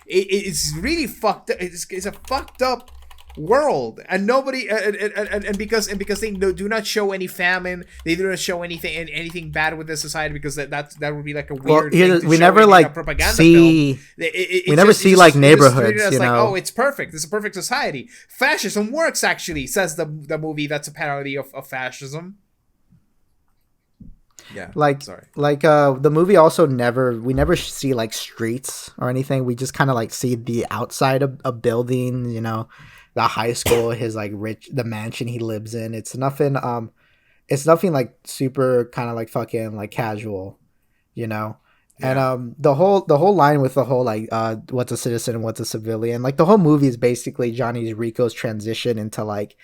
It's really fucked up. It's a fucked up world, and nobody and because they do not show any famine, they do not show anything bad with the society, because that would be like a weird thing we never like propaganda see film. We never see like neighborhoods, like, oh, it's perfect, it's a perfect society. Fascism works, actually, says the movie that's a parody of fascism. Yeah, the movie also we never see like streets or anything. We just kind of like see the outside of a building, the high school, his like the mansion he lives in. It's nothing like super kind of like fucking like casual, Yeah. And the whole line with the whole like what's a citizen and what's a civilian, like the whole movie is basically Johnny Rico's transition into like,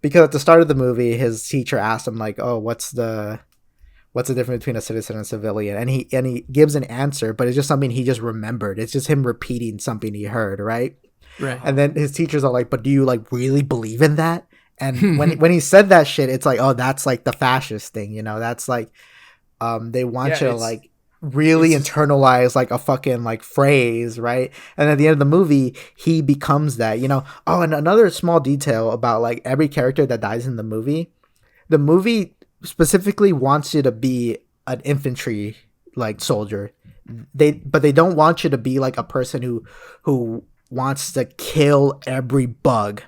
because at the start of the movie his teacher asked him like, oh, what's the difference between a citizen and a civilian, and he gives an answer, but it's just something he just remembered. It's just him repeating something he heard, right? And then his teachers are like, but do you like really believe in that? And when he said that shit, it's like, oh, that's like the fascist thing, that's like they want you to like really internalize like a fucking like phrase, right? And at the end of the movie he becomes that. Oh, and another small detail about like every character that dies in the movie specifically wants you to be an infantry like soldier. But they don't want you to be like a person who wants to kill every bug,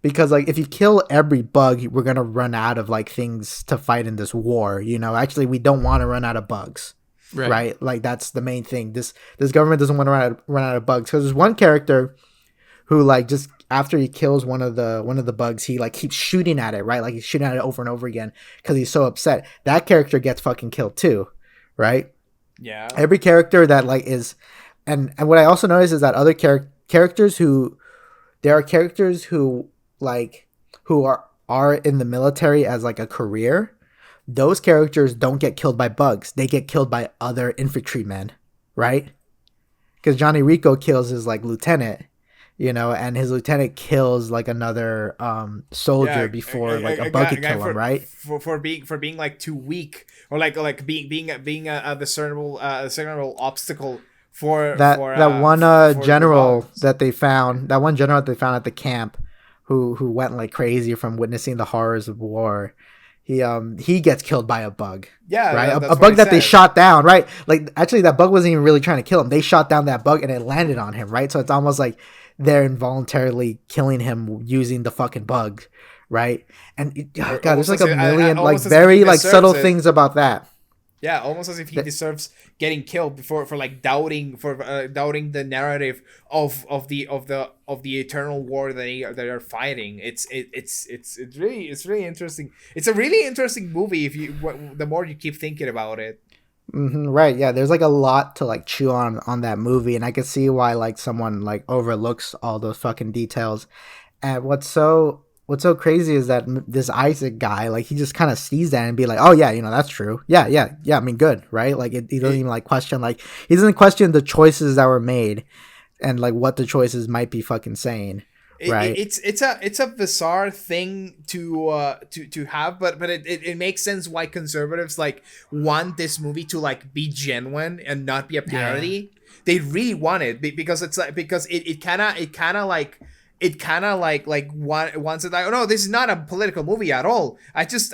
because like if you kill every bug, we're gonna run out of like things to fight in this war. Actually we don't want to run out of bugs. right? Like that's the main thing. This government doesn't want to run out of bugs, because there's one character who like just after he kills one of the bugs, he like keeps shooting at it, right? Like he's shooting at it over and over again because he's so upset. That character gets fucking killed too, right? Yeah. Every character that like is, and what I also noticed is that other characters who, there are characters who like who are in the military as like a career. Those characters don't get killed by bugs. They get killed by other infantrymen, right? Because Johnny Rico kills his like lieutenant, you know, and his lieutenant kills like another soldier before like a bug could kill him, right? For being like too weak, or like being a discernible obstacle for that one general that they found at the camp, who went like crazy from witnessing the horrors of war. He gets killed by a bug. Yeah, right. A bug that they shot down. Right. Like actually, that bug wasn't even really trying to kill him. They shot down that bug and it landed on him. Right. So it's almost like they're involuntarily killing him using the fucking bug. Right. And God, there's like a million like very like subtle things about that. Yeah, almost as if he deserves getting killed for like doubting the narrative of the eternal war that they are fighting. It's really interesting. It's a really interesting movie if you the more you keep thinking about it. Mm-hmm, right. Yeah. There's like a lot to like chew on that movie, and I can see why like someone like overlooks all those fucking details. And what's so crazy is that this Isaac guy, like, he just kind of sees that and be like, oh yeah, you know, that's true. Yeah. I mean, good, right? Like, he doesn't even like question, like, he doesn't question the choices that were made and like what the choices might be fucking saying. Right. It's a bizarre thing to have, but it makes sense why conservatives like want this movie to like be genuine and not be a parody. Yeah. They really want it because it's like, because it kind of wants it like, oh no, this is not a political movie at all. I just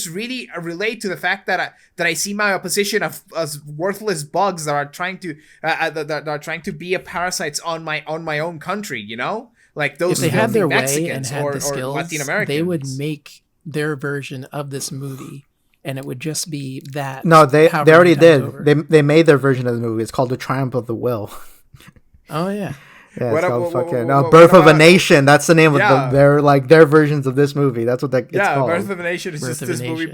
really relate to the fact that I see my opposition as worthless bugs that are trying to be a parasites on my own country, you know? Like those, if they had their Mexicans way and had the skills, Latin Americans, they would make their version of this movie, and it would just be that. No, they already did. They made their version of the movie. It's called The Triumph of the Will. Oh yeah. Yeah, it's called fucking Birth of a Nation. That's the name of their versions of this movie. That's what it's called. Birth of a Nation is just this movie.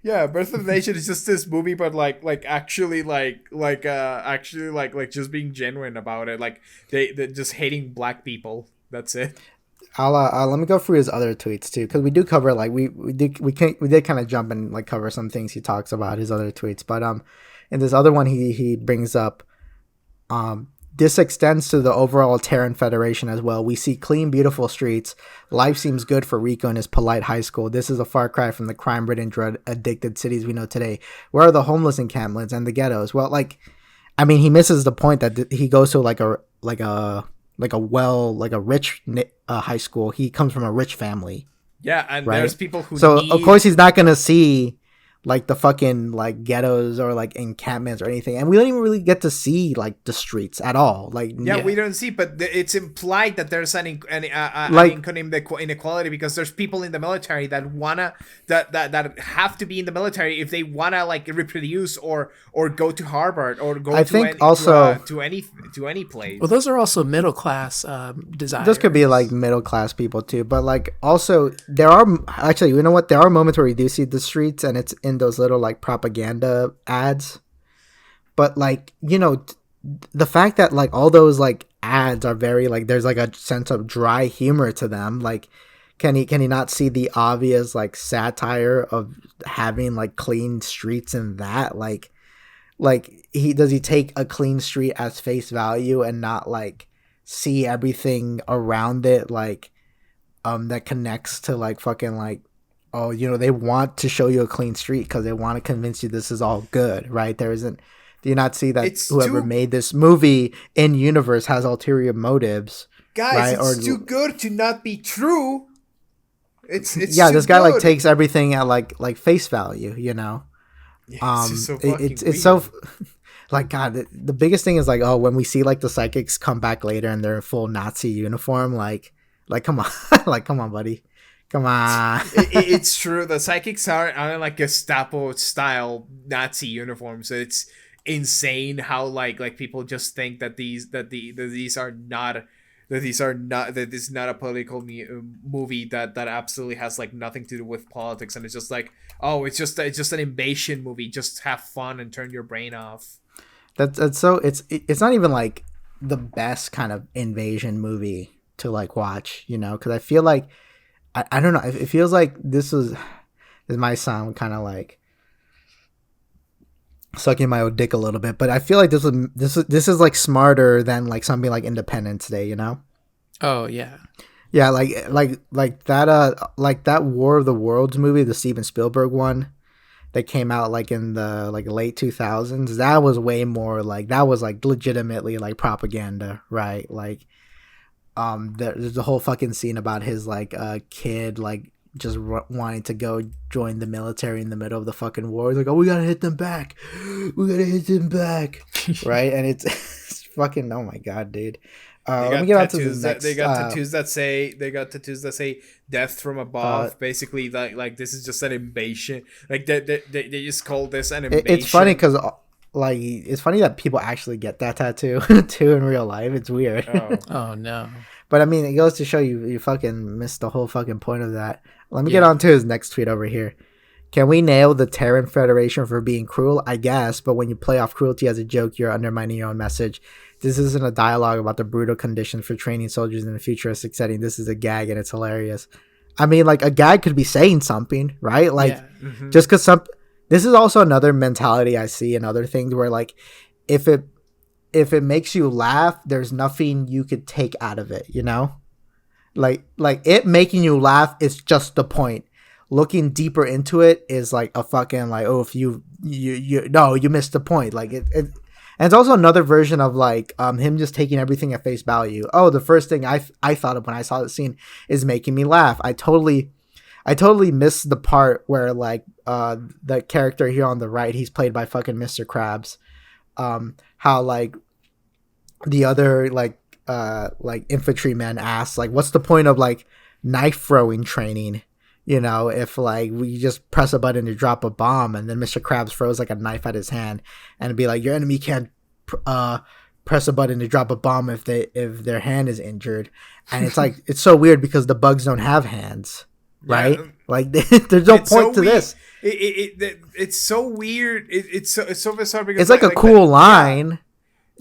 Yeah, Birth of a Nation is just this movie, but actually just being genuine about it. Like they just hating black people. That's it. I'll let me go through his other tweets too, because we do cover like we did kind of jump and like cover some things he talks about his other tweets. But in this other one he brings up this extends to the overall Terran Federation as well. We see clean, beautiful streets. Life seems good for Rico in his polite high school. This is a far cry from the crime-ridden, drug-addicted cities we know today. Where are the homeless encampments and the ghettos? Well, like, I mean, he misses the point that he goes to like a rich high school. He comes from a rich family. Yeah, and right? There's people who of course he's not gonna see like the fucking like ghettos or like encampments or anything, and we don't even really get to see like the streets at all. Like we don't see, but it's implied that there's an inequality because there's people in the military that wanna that have to be in the military if they wanna like reproduce or go to Harvard or go to any place. Well, those are also middle class desires. Those could be like middle class people too, but like also there are actually, you know what, there are moments where you do see the streets and it's in those little like propaganda ads, but like, you know, the fact that like all those like ads are very like there's like a sense of dry humor to them. Like can he not see the obvious like satire of having like clean streets and that like does he take a clean street as face value and not like see everything around it like that connects to like fucking like, oh, you know, they want to show you a clean street because they want to convince you this is all good, right? Do you not see that whoever made this movie in universe has ulterior motives? Guys, right? It's too good to not be true. It's yeah, this guy good. Like takes everything at like face value, you know. Yeah, it's so like, God, the biggest thing is like, oh, when we see like the psychics come back later and they're in full Nazi uniform, like come on, like come on, buddy. Come on. It's true. The psychics are like Gestapo style Nazi uniforms. So it's insane how like people just think that these are not that these are not that this is not a political movie that absolutely has like nothing to do with politics, and it's just like, oh, it's just an invasion movie. Just have fun and turn your brain off. That's so it's not even like the best kind of invasion movie to like watch, you know, because I feel like I don't know, it feels like this might sound kind of like sucking my own dick a little bit, but I feel like this is like smarter than like something like Independence Day, you know? Oh yeah. Yeah, like that War of the Worlds movie, the Steven Spielberg one that came out like in the like late 2000s. That was way more like, that was like legitimately like propaganda, right? Like there's a whole fucking scene about his like kid like just wanting to go join the military in the middle of the fucking war. He's like, oh, we gotta hit them back, right? And it's fucking, oh my god, dude. Let me get on to the next. They got tattoos that say "death from above." Basically, like this is just an invasion. Like they just call this an invasion. It's funny because like it's funny that people actually get that tattoo too in real life. It's weird. Oh no. But I mean, it goes to show you fucking missed the whole fucking point of that. Let me get on to his next tweet over here. Can we nail the Terran Federation for being cruel? I guess, but when you play off cruelty as a joke, you're undermining your own message. This isn't a dialogue about the brutal conditions for training soldiers in a futuristic setting. This is a gag, and it's hilarious. I mean, like, a gag could be saying something, right? Like, just because this is also another mentality I see in other things where, like, if it makes you laugh, there's nothing you could take out of it, you know? Like it making you laugh is just the point. Looking deeper into it is like a fucking like, oh, if you missed the point. Like it and it's also another version of like him just taking everything at face value. Oh, the first thing I thought of when I saw the scene is making me laugh. I totally missed the part where like the character here on the right, he's played by fucking Mr. Krabs. How like the other like infantrymen asked like, what's the point of like knife throwing training, you know, if like we just press a button to drop a bomb? And then Mr. Krabs throws like a knife at his hand and it'd be like, your enemy can't press a button to drop a bomb if their hand is injured. And it's like, it's so weird because the bugs don't have hands, right? Yeah. Like there's no point to this. It's so weird. It's so bizarre because it's like a cool line. Yeah.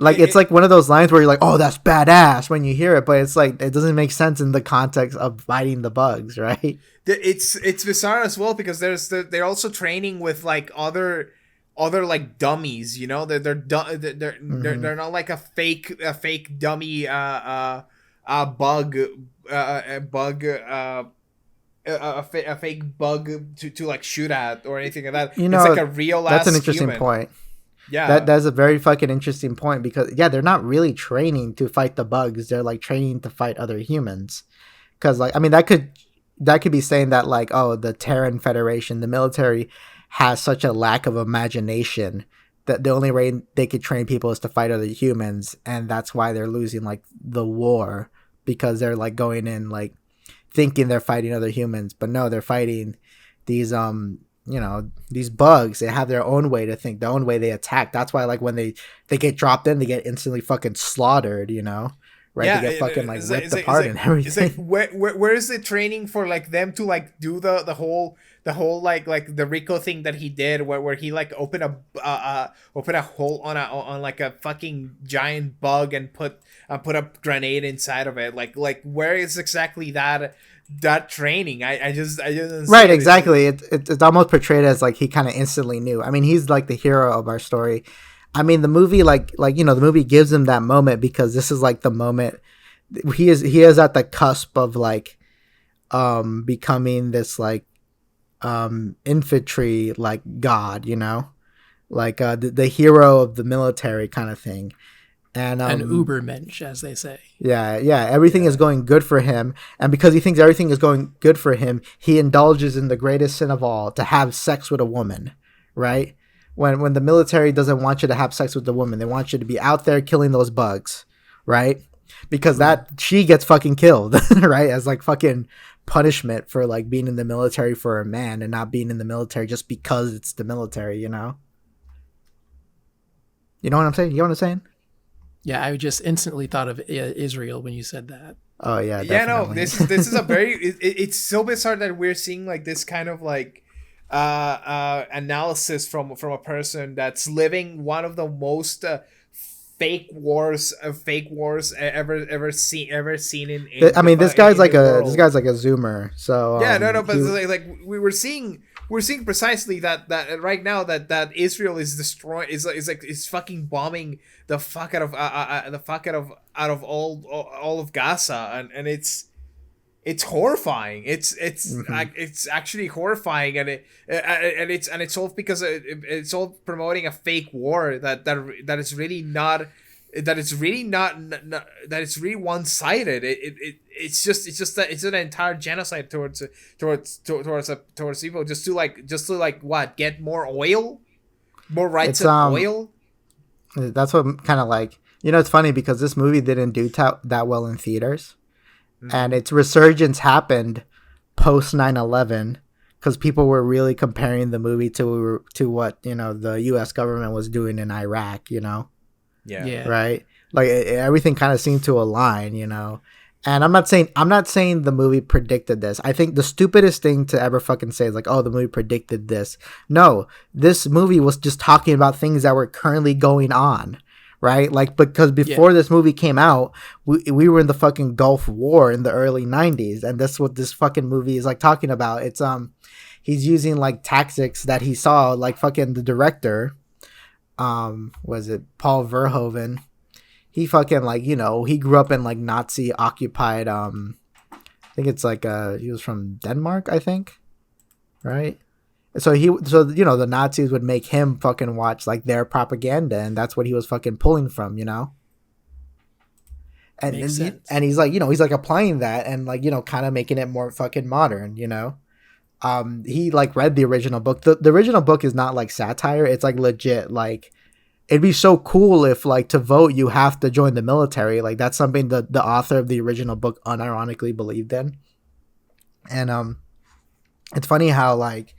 Like it's like one of those lines where you're like, oh, that's badass when you hear it, but it's like it doesn't make sense in the context of fighting the bugs, right? It's bizarre as well because they're also training with like other like dummies, you know. They're not like a fake dummy bug a fake bug to like shoot at or anything like that. You know, it's like a real that's an interesting human. Point. Yeah, that's a very fucking interesting point because they're not really training to fight the bugs. They're like training to fight other humans. Because like, I mean, that could be saying that like, oh, the Terran Federation, the military has such a lack of imagination that the only way they could train people is to fight other humans, and that's why they're losing like the war, because they're like going in like thinking they're fighting other humans, but no, they're fighting these these bugs. They have their own way to think, their own way they attack. That's why like when they get dropped in, they get instantly fucking slaughtered, you know, right? Yeah, they get fucking like ripped apart and everything. It's like where is the training for like them to like do the whole like the Rico thing that he did where he like open a hole on like a fucking giant bug and put a grenade inside of it. Like where is exactly that training? I just right, exactly. It's almost portrayed as like he kind of instantly knew. I mean, he's like the hero of our story. I mean, the movie like you know, the movie gives him that moment because this is like the moment he is at the cusp of like becoming this like infantry like god, you know, like the hero of the military kind of thing. And an Ubermensch, as they say. Yeah, everything is going good for him, and because he thinks everything is going good for him, he indulges in the greatest sin of all, to have sex with a woman, right? When the military doesn't want you to have sex with the woman, they want you to be out there killing those bugs, right? Because that she gets fucking killed, right? As like fucking punishment for like being in the military for a man and not being in the military just because it's the military, you know? You know what I'm saying? You know what I'm saying? Yeah, I just instantly thought of Israel when you said that. Oh yeah, Yeah, no, definitely. this is a very it's so bizarre that we're seeing like this kind of like analysis from a person that's living one of the most fake wars ever seen in I mean, this in guy's the like world. this guy's like a zoomer. So Yeah, no, but like we're seeing precisely that right now that Israel is destroying is fucking bombing the fuck out of all of Gaza, and it's horrifying. It's actually horrifying, and it's all because it's all promoting a fake war that is really not. That it's really that it's really one-sided. It's an entire genocide towards people just to like what, get more oil, more rights It's, of oil. that's what kind of like, you know, it's funny because this movie didn't do that well in theaters, and its resurgence happened post 9/11 because people were really comparing the movie to what, you know, the U.S. government was doing in Iraq, you know. Yeah. Right. Like everything kind of seemed to align, you know. And I'm not saying the movie predicted this. I think the stupidest thing to ever fucking say is like, oh, the movie predicted this. No, this movie was just talking about things that were currently going on, right? Like, because before this movie came out, we were in the fucking Gulf War in the early 90s, and that's what this fucking movie is like talking about. It's he's using like tactics that he saw, like fucking the director, was it Paul Verhoeven? He fucking, like, you know, he grew up in like Nazi occupied, I think it's like he was from Denmark, I think, right? So you know, the Nazis would make him fucking watch like their propaganda, and that's what he was fucking pulling from, you know. And he's like, you know, he's like applying that and like, you know, kind of making it more fucking modern, you know. He like read the original book. The original book is not like satire. It's like legit. Like, it'd be so cool if like to vote you have to join the military. Like, that's something that the author of the original book unironically believed in. And it's funny how like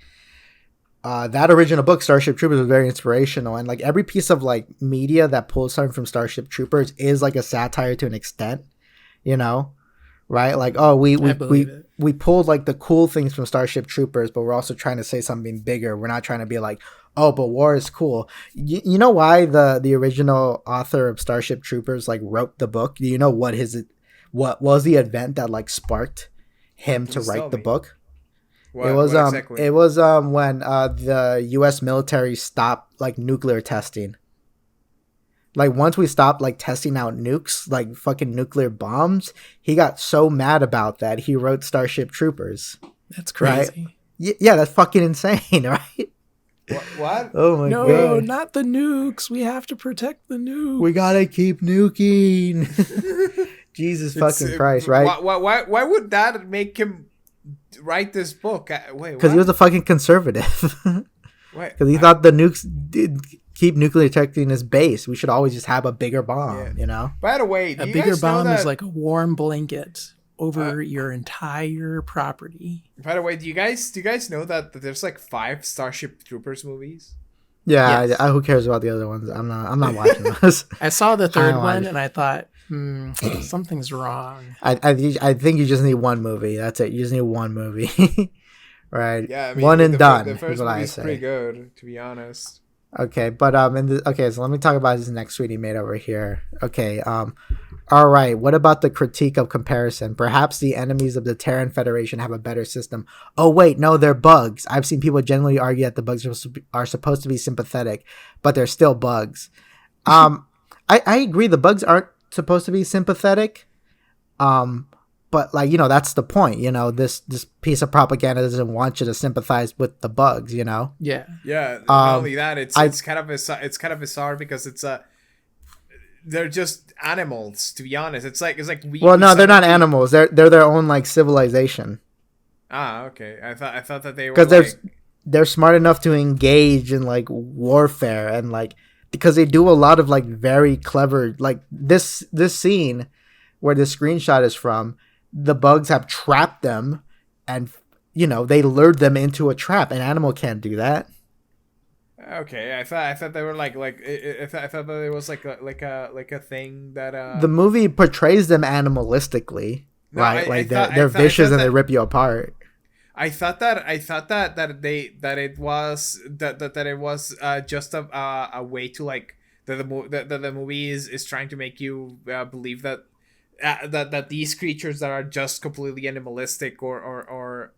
that original book, Starship Troopers, was very inspirational, and like every piece of like media that pulls something from Starship Troopers is like a satire to an extent, you know. Right? Like, oh, we pulled like the cool things from Starship Troopers, but we're also trying to say something bigger. We're not trying to be like, oh, but war is cool. You know why the original author of Starship Troopers like wrote the book? Do you know what was the event that like sparked him to write the book? It was when the U.S. military stopped like nuclear testing. Like, once we stopped like testing out nukes, like fucking nuclear bombs, he got so mad about that he wrote Starship Troopers. That's crazy. Right? Yeah, that's fucking insane, right? What? Oh my god! No, not the nukes. We have to protect the nukes. We gotta keep nuking. Jesus fucking Christ, right? Why would that make him write this book? Wait, because he was a fucking conservative. Because he thought the nukes did keep nuclear testing his base. We should always just have a bigger bomb, you know? By the way, a bigger bomb is like a warm blanket over your entire property. By the way, do you guys know that there's like 5 Starship Troopers movies? Yeah, yes. Who cares about the other ones? I'm not watching those. I saw the third one and I thought, something's wrong. I think you just need one movie. That's it. You just need one movie. Right. Yeah, I mean, one and done. The first movie is pretty good, to be honest. Okay, but so let me talk about this next tweet he made over here. Okay, all right. What about the critique of comparison? Perhaps the enemies of the Terran Federation have a better system. Oh wait, no, they're bugs. I've seen people generally argue that the bugs are supposed to be sympathetic, but they're still bugs. I agree. The bugs aren't supposed to be sympathetic. But like, you know, that's the point. You know, this piece of propaganda doesn't want you to sympathize with the bugs. You know. Yeah. Not only that, it's kind of bizarre because they're just animals. To be honest, it's like well, no, they're not animals. They're their own like civilization. Ah, okay. I thought that they were because they're smart enough to engage in like warfare and like because they do a lot of like very clever like this scene where the screenshot is from. The bugs have trapped them and they lured them into a trap. An animal can't do that. Okay, I thought they were like I thought that it was like a thing that the movie portrays them animalistically, No, right? I thought- they're I thought- I vicious thought and they that- rip you apart. I thought that it was that it was just a way to like that the movie is trying to make you believe that that these creatures that are just completely animalistic or are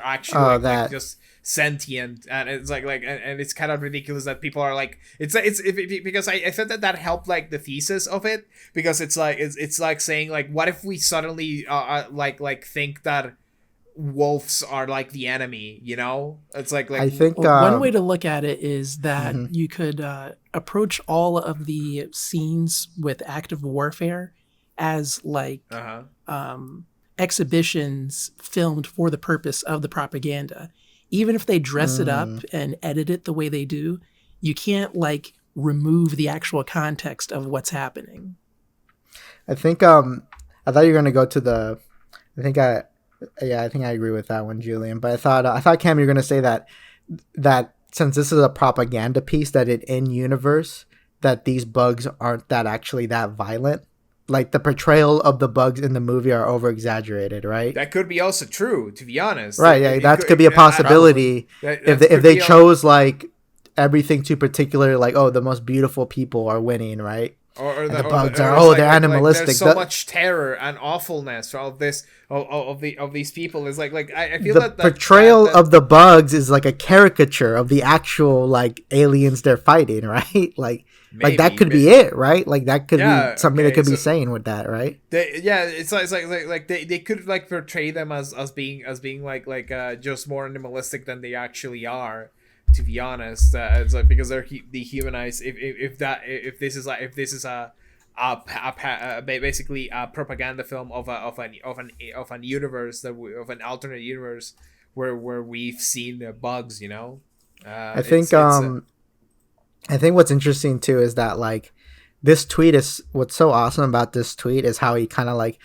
actually like just sentient, and it's and it's kind of ridiculous that people are like because I thought that helped like the thesis of it, because it's like saying like, what if we suddenly like think that wolves are like the enemy, it's like I think one way to look at it is that Mhm. you could approach all of the scenes with active warfare as like exhibitions filmed for the purpose of the propaganda. Even if they dress it up and edit it the way they do, you can't like remove the actual context of what's happening. I think I thought you were gonna go to the. I think I agree with that one, Julian. But I thought Cam, you're gonna say that since this is a propaganda piece, that it in universe that these bugs aren't that actually that violent. Like the portrayal of the bugs in the movie are over exaggerated, right? That could be also true, to be honest. Right, yeah, that could be a possibility if they chose like everything too particular, like the most beautiful people are winning, right? Or the bugs are they're animalistic. There's so much terror and awfulness of this of these people. Is like I feel the portrayal of the bugs is like a caricature of the actual like aliens they're fighting, right? Like that could be it, right? Like that could be something they could be saying with that, right? It's like they could like portray them as being like just more animalistic than they actually are. To be honest, it's like because they're dehumanized. If this is basically a propaganda film of an universe of an alternate universe where we've seen bugs, I think what's interesting too is that like this tweet is what's so awesome about this tweet is how he kind of like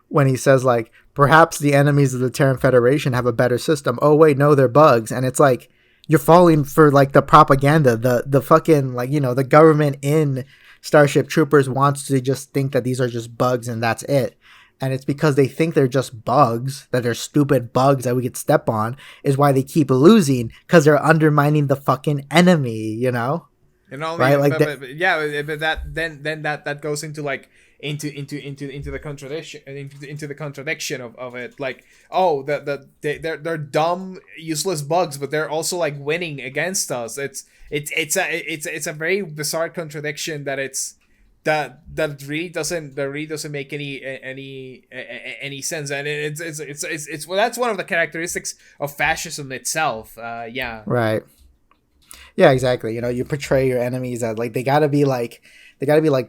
when he says like perhaps the enemies of the Terran Federation have a better system. Oh wait, no, they're bugs, and it's like you're falling for like the propaganda, the fucking like the government in Starship Troopers wants to just think that these are just bugs and that's it. And it's because they think they're just bugs, that they're stupid bugs that we could step on, is why they keep losing, because they're undermining the fucking enemy, And only, right? Like but that goes into like into the contradiction into the contradiction of it, like they're dumb useless bugs, but they're also like winning against us. It's a very bizarre contradiction that really doesn't make any sense, and it's well, that's one of the characteristics of fascism itself. Right. Yeah, exactly. You portray your enemies as like they gotta be like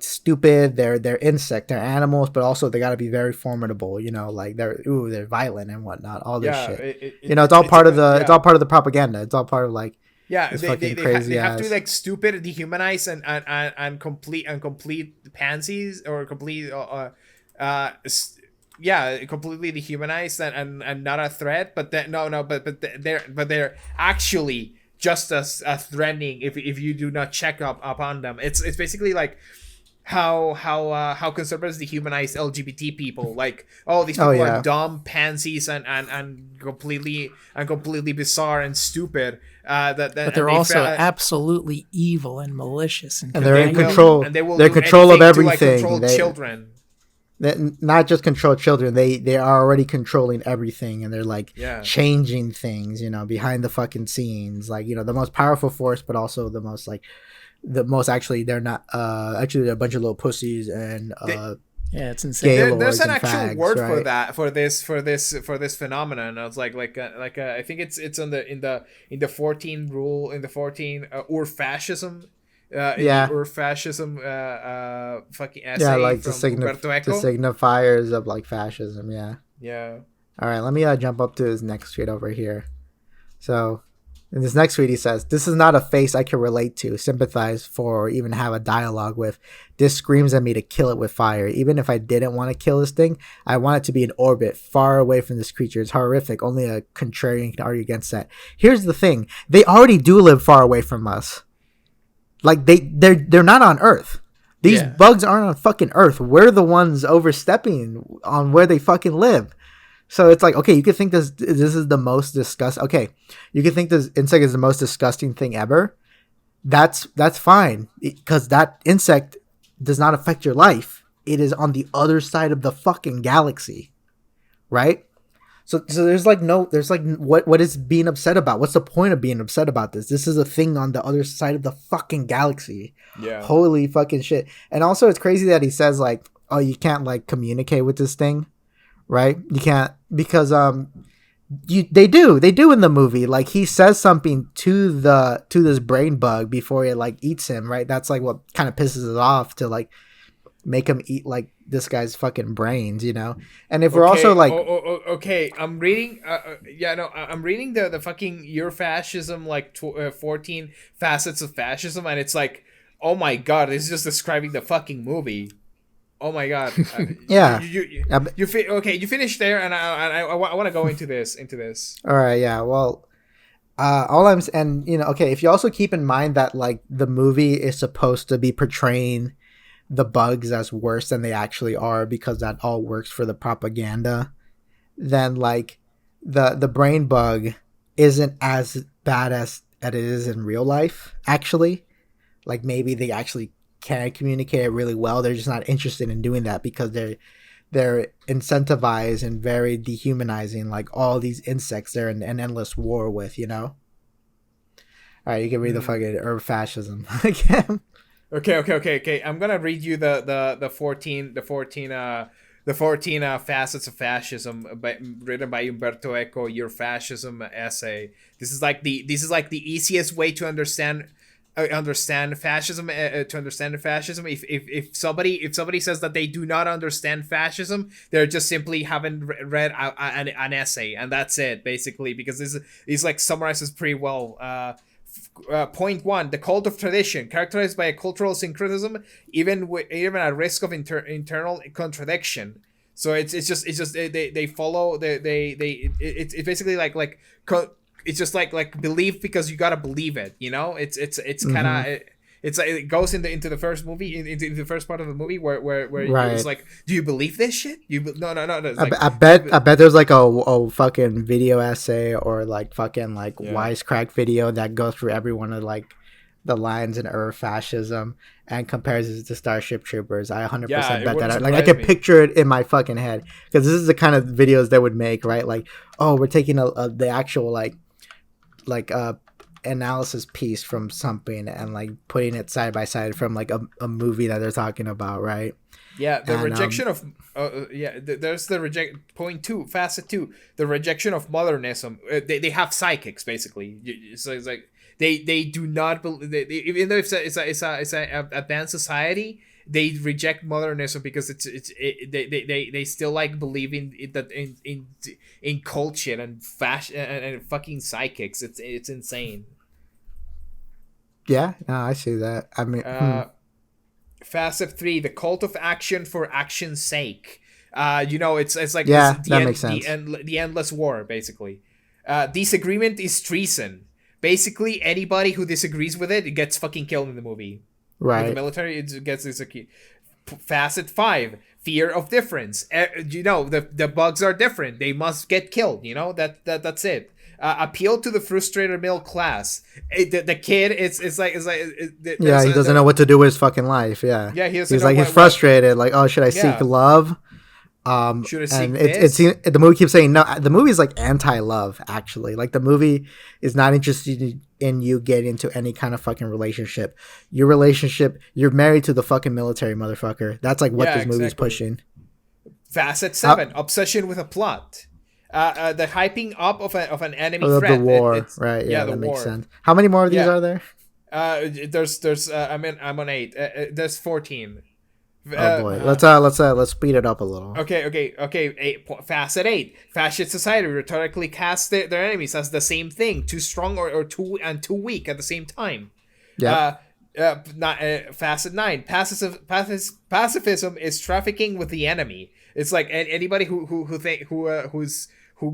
stupid. They're insect, they're animals, but also they gotta be very formidable. Like they're violent and whatnot. All this shit. It's all part of the propaganda. It's all part of like they have to be like stupid, dehumanized, and complete pansies or complete completely dehumanized and not a threat. But they're actually just as threatening if you do not check up upon them. It's basically like how conservatives dehumanize LGBT people. Like, these people are dumb pansies and completely bizarre and stupid. But they're also absolutely evil and malicious, and they're in control. They're in control of everything. To, like, control children. Not just control children, they are already controlling everything, and they're like changing things, behind the fucking scenes, like the most powerful force, but also the most actually they're not actually they're a bunch of little pussies and it's insane. There's an actual fags, word right? for that for this phenomenon. I was like I think it's in the 14 rule in the 14 or fascism. Or fascism fucking essay like from the signifiers of like fascism. Yeah. All right, let me jump up to his next tweet over here. So In this next tweet, he says, "This is not a face I can relate to, sympathize for, or even have a dialogue with. This screams at me to kill it with fire. Even if I didn't want to kill this thing, I want it to be in orbit, far away from this creature. It's horrific. Only a contrarian can argue against that. Here's the thing. They already do live far away from us. Like, they're not on Earth. These bugs aren't on fucking Earth. We're the ones overstepping on where they fucking live. So it's like, okay, you could think this is the most disgusting. Okay, you could think this insect is the most disgusting thing ever. That's fine, because that insect does not affect your life. It is on the other side of the fucking galaxy, right? So there's what is being upset about? What's the point of being upset about this? This is a thing on the other side of the fucking galaxy. Yeah. Holy fucking shit. And also it's crazy that he says like, oh, you can't like communicate with this thing, right? You can't, because they do in the movie. Like he says something to this brain bug before it like eats him, right? That's like what kind of pisses it off, to like make him eat like this guy's fucking brains, you know. And if we're also like, okay, I'm reading I'm reading the fucking Your Fascism, like 14 facets of fascism, and it's like, oh my god, this is just describing the fucking movie. Oh my god. Yeah. You finished there, and I want to go into this. All right, yeah. Well, and you know, okay, if you also keep in mind that like the movie is supposed to be portraying the bugs as worse than they actually are, because that all works for the propaganda, then like the brain bug isn't as bad as it is in real life, actually. Like maybe they actually can communicate it really well. They're just not interested in doing that because they're incentivized and very dehumanizing, like all these insects they're in an endless war with, you know. All right, you can read the fucking herb fascism again. Okay. I'm gonna read you the 14 facets of fascism written by Umberto Eco, Your Fascism essay. This is like the easiest way to understand fascism. To understand fascism, if somebody says that they do not understand fascism, they're just simply haven't read an essay, and that's it basically, because this like summarizes pretty well. Point 1: the cult of tradition, characterized by a cultural syncretism, even at risk of internal contradiction. So it's just they follow it's basically like it's just like believe because you gotta believe it, you know. It's kind of it's like it goes into the first movie, into the first part of the movie where right. It's like, do you believe this shit? No. I bet there's like a fucking video essay or like fucking like wisecrack video that goes through every one of like the lines in fascism and compares it to Starship Troopers. I 100% bet that. Like I can picture it in my fucking head, because this is the kind of videos they would make, right? Like, oh, we're taking the actual like analysis piece from something and like putting it side by side from like a movie that they're talking about, right? Yeah, rejection of there's the point 2, facet 2, the rejection of modernism. They have psychics basically. So it's like they do not believe, even though it's a advanced society, they reject modernism because they still like believing that in culture and fashion and fucking psychics. It's insane. Yeah, no, I see that. I mean, Facet 3: the cult of action for action's sake. You know, it's like makes sense. The endless war basically. Disagreement is treason. Basically, anybody who disagrees with it gets fucking killed in the movie. Right. With the military, it gets this. Facet 5: fear of difference. You know, the bugs are different. They must get killed. You know, that's it. Appeal to the frustrated middle class. The kid, he doesn't know what to do with his fucking life. Yeah. Yeah, he's frustrated. Like, oh, should I seek love? Should I seek this? The movie keeps saying no. The movie is like anti-love, actually. Like the movie is not interested in you getting into any kind of fucking relationship. Your relationship, you're married to the fucking military, motherfucker. That's like what this movie is pushing. Facet 7: obsession with a plot. The hyping up of an enemy threat. The war, right? Yeah, that makes sense. How many more of these are there? I'm on 8. There's 14. Oh boy, let's speed it up a little. Okay. Facet 8. Fascist society rhetorically casts their enemies as the same thing, too strong or too weak at the same time. Yeah. Facet 9. Pacifism is trafficking with the enemy. It's like anybody who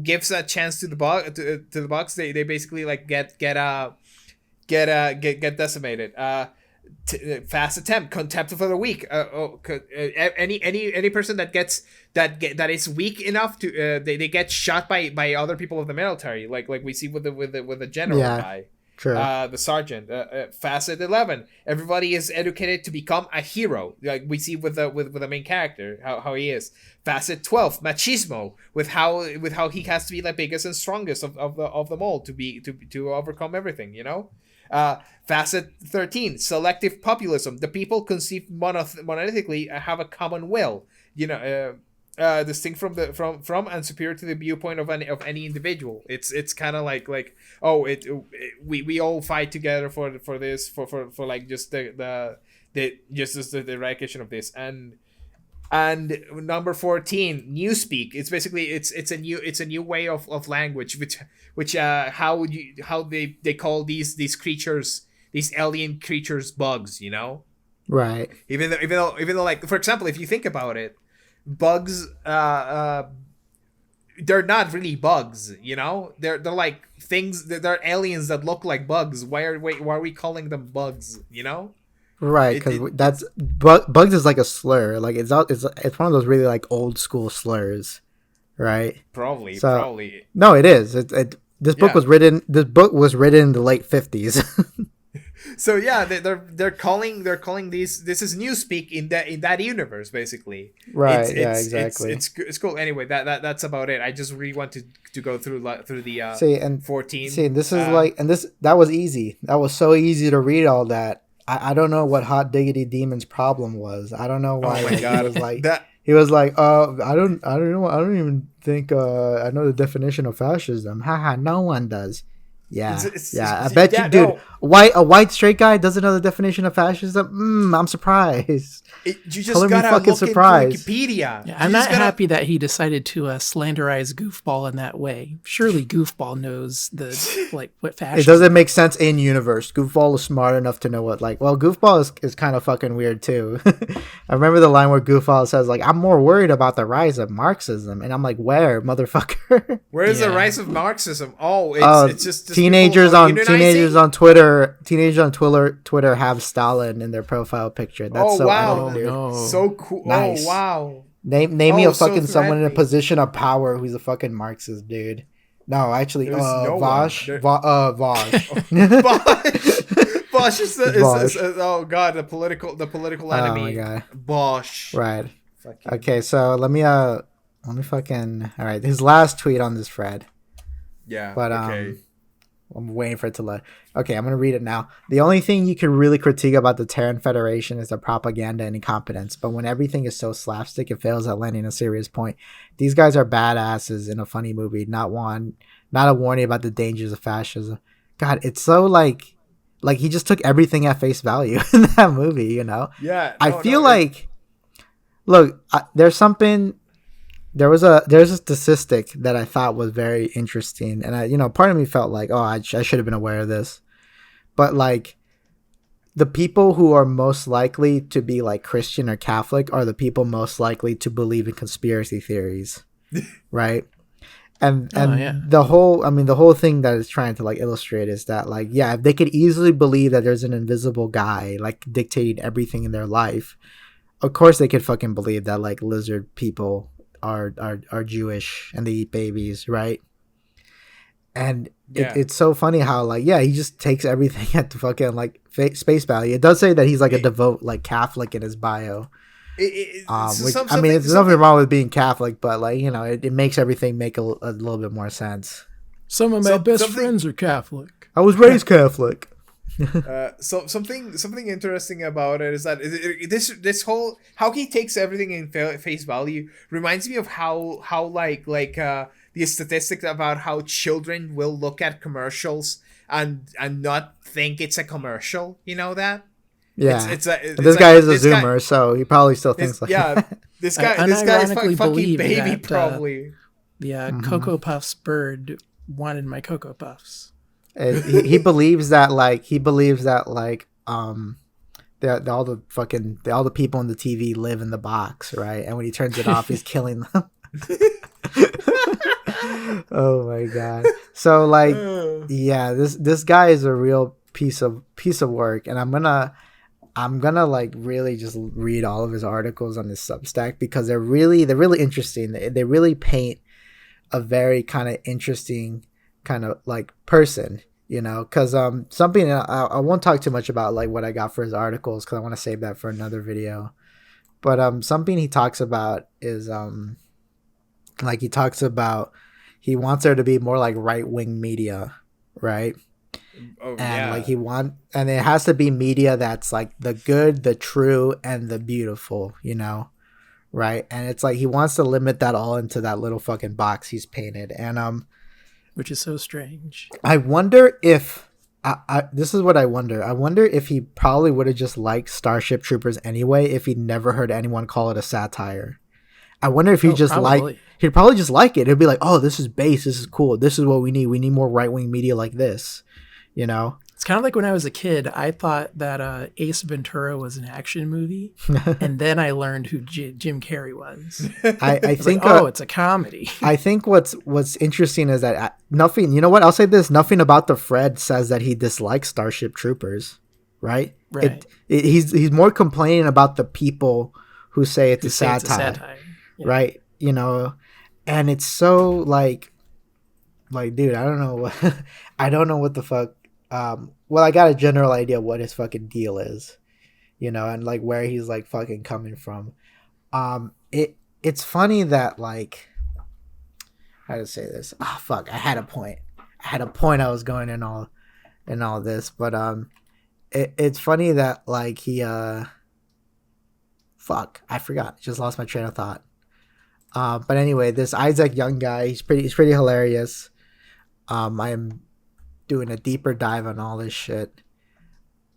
gives a chance to the bugs, they basically like get decimated. Fast attempt, contempt for the weak. Any person that is weak enough to they get shot by other people of the military, like we see with the general guy. True. The sergeant. Facet 11. Everybody is educated to become a hero, like we see with the main character, how he is. Facet 12. Machismo, with how he has to be the biggest and strongest of them all to overcome everything. Facet 13. Selective populism. The people conceived monolithically have a common will. Distinct from and superior to the viewpoint of any individual. It's kind of like we all fight together for this for like just the eradication of this. And number 14, newspeak. It's basically it's a new way of language, which how they call these creatures, these alien creatures, bugs. Right. Even though like, for example, if you think about it, bugs they're not really bugs. They're like things. They're aliens that look like bugs. Why are we calling them bugs? Right, because bugs is like a slur. Like it's one of those really like old school slurs, right? Probably. No, it is. This book was written in the late 50s. So yeah, they're calling this is newspeak in that universe, basically. Right. Exactly. It's cool. Anyway, that's about it. I just really want to go through the 14. See, this is that was easy. That was so easy to read all that. I don't know what Hot Diggity Demon's problem was. I don't know why. Oh my God. He was like I don't know. I don't even think I know the definition of fascism. Haha, no one does. Yeah, I bet you, dude. No. A white straight guy doesn't know the definition of fascism. I'm surprised. You just gotta look into Wikipedia. Yeah, I'm not happy that he decided to slanderize Goofball in that way. Surely Goofball knows what fascism. It doesn't make sense in universe. Goofball is smart enough to know what Goofball is kind of fucking weird too. I remember the line where Goofball says like, "I'm more worried about the rise of Marxism," and I'm like, "Where, motherfucker? Where is the rise of Marxism?" Oh, it's just teenagers on Twitter. Teenagers on Twitter have Stalin in their profile picture. That's wow. Dude. No. So cool. Nice. Oh wow. Name me a fucking someone in a position of power who's a fucking Marxist, dude. No, actually, Vosh. Vosh. Vosh is oh god, the political enemy. Oh my god. Bosch. Right. Okay, so let me fucking all right. His last tweet on this thread. Yeah. But I'm waiting for it to load. Okay, I'm going to read it now. The only thing you can really critique about the Terran Federation is the propaganda and incompetence. But when everything is so slapstick, it fails at landing a serious point. These guys are badasses in a funny movie, not a warning about the dangers of fascism. God, it's so like he just took everything at face value in that movie, Yeah. I feel like, look, there's something... There's a statistic that I thought was very interesting, and part of me felt like, I should have been aware of this, but like, the people who are most likely to be like Christian or Catholic are the people most likely to believe in conspiracy theories, right? And the whole thing that it's trying to like illustrate is that like, yeah, if they could easily believe that there's an invisible guy like dictating everything in their life, of course they could fucking believe that like lizard people are Jewish and they eat babies, right? And it's so funny how like, yeah, he just takes everything at the fucking like space value. It does say that he's like a devout like Catholic in his bio. There's nothing wrong with being Catholic, but like, it makes everything make a little bit more sense. Some of my best friends are Catholic. I was raised Catholic. So something interesting about it is that this whole how he takes everything in face value reminds me of how the statistics about how children will look at commercials and not think it's a commercial. You know that? Yeah. It's This like, guy is a this guy- Zoomer, so he probably still thinks like yeah, that. this I guy is unironically fucking believe baby that, probably. The Cocoa Puffs bird wanted my Cocoa Puffs. He believes that all the people on the TV live in the box, right? And when he turns it off, he's killing them. Oh my god! So like, yeah, this guy is a real piece of work, and I'm gonna like really just read all of his articles on his Substack because they're really interesting. They really paint a very kind of interesting kind of like person, you know, because something I won't talk too much about like what I got for his articles because I want to save that for another video. But something he talks about is like he wants there to be more like right wing media, right? Oh, And yeah. like and it has to be media that's like the good, the true, and the beautiful, you know, right? And it's like he wants to limit that all into that little fucking box he's painted, and Which is so strange. I wonder if this is what I wonder. I wonder if he probably would have just liked Starship Troopers anyway if he'd never heard anyone call it a satire. I wonder if he'd probably just like it. It'd be like, oh, this is base. This is cool. This is what we need. We need more right wing media like this, you know? It's kind of like when I was a kid, I thought that Ace Ventura was an action movie. And then I learned who Jim Carrey was. I think, like, it's a comedy. I think what's interesting is that nothing, you know what? I'll say this. Nothing about the Fred says that he dislikes Starship Troopers, right? Right. He's more complaining about the people who say it's a satire. Yeah. Right, you know, and it's so like dude, I don't know I don't know what the fuck. Well, I got a general idea what his fucking deal is, you know, and like where he's like fucking coming from. It's funny that like, how to say this? Oh fuck, I had a point I was going in all this, but it's funny that like he fuck, I forgot, just lost my train of thought. But anyway, this Isaac Young guy, he's pretty hilarious. I am doing a deeper dive on all this shit.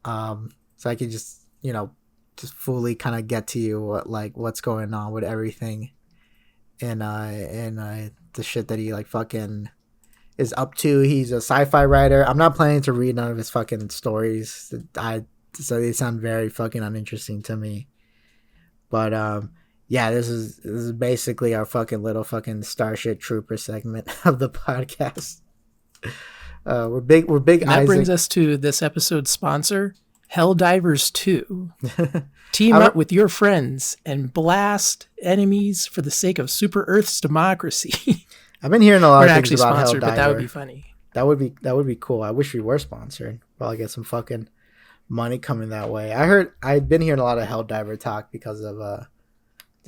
So I can just, you know, just fully kind of get to you what's going on with everything and the shit that he like fucking is up to. He's a sci-fi writer. I'm not planning to read none of his fucking stories. So they sound very fucking uninteresting to me. But yeah, this is basically our fucking little fucking Starship Trooper segment of the podcast. We're big. And that Isaac. Brings us to this episode's sponsor, Helldivers 2. Team up with your friends and blast enemies for the sake of Super Earth's democracy. I've been hearing a lot of things about Helldiver, but that would be funny. That would be cool. I wish we were sponsored. Probably get some fucking money coming that way. I've been hearing a lot of Helldiver talk because of the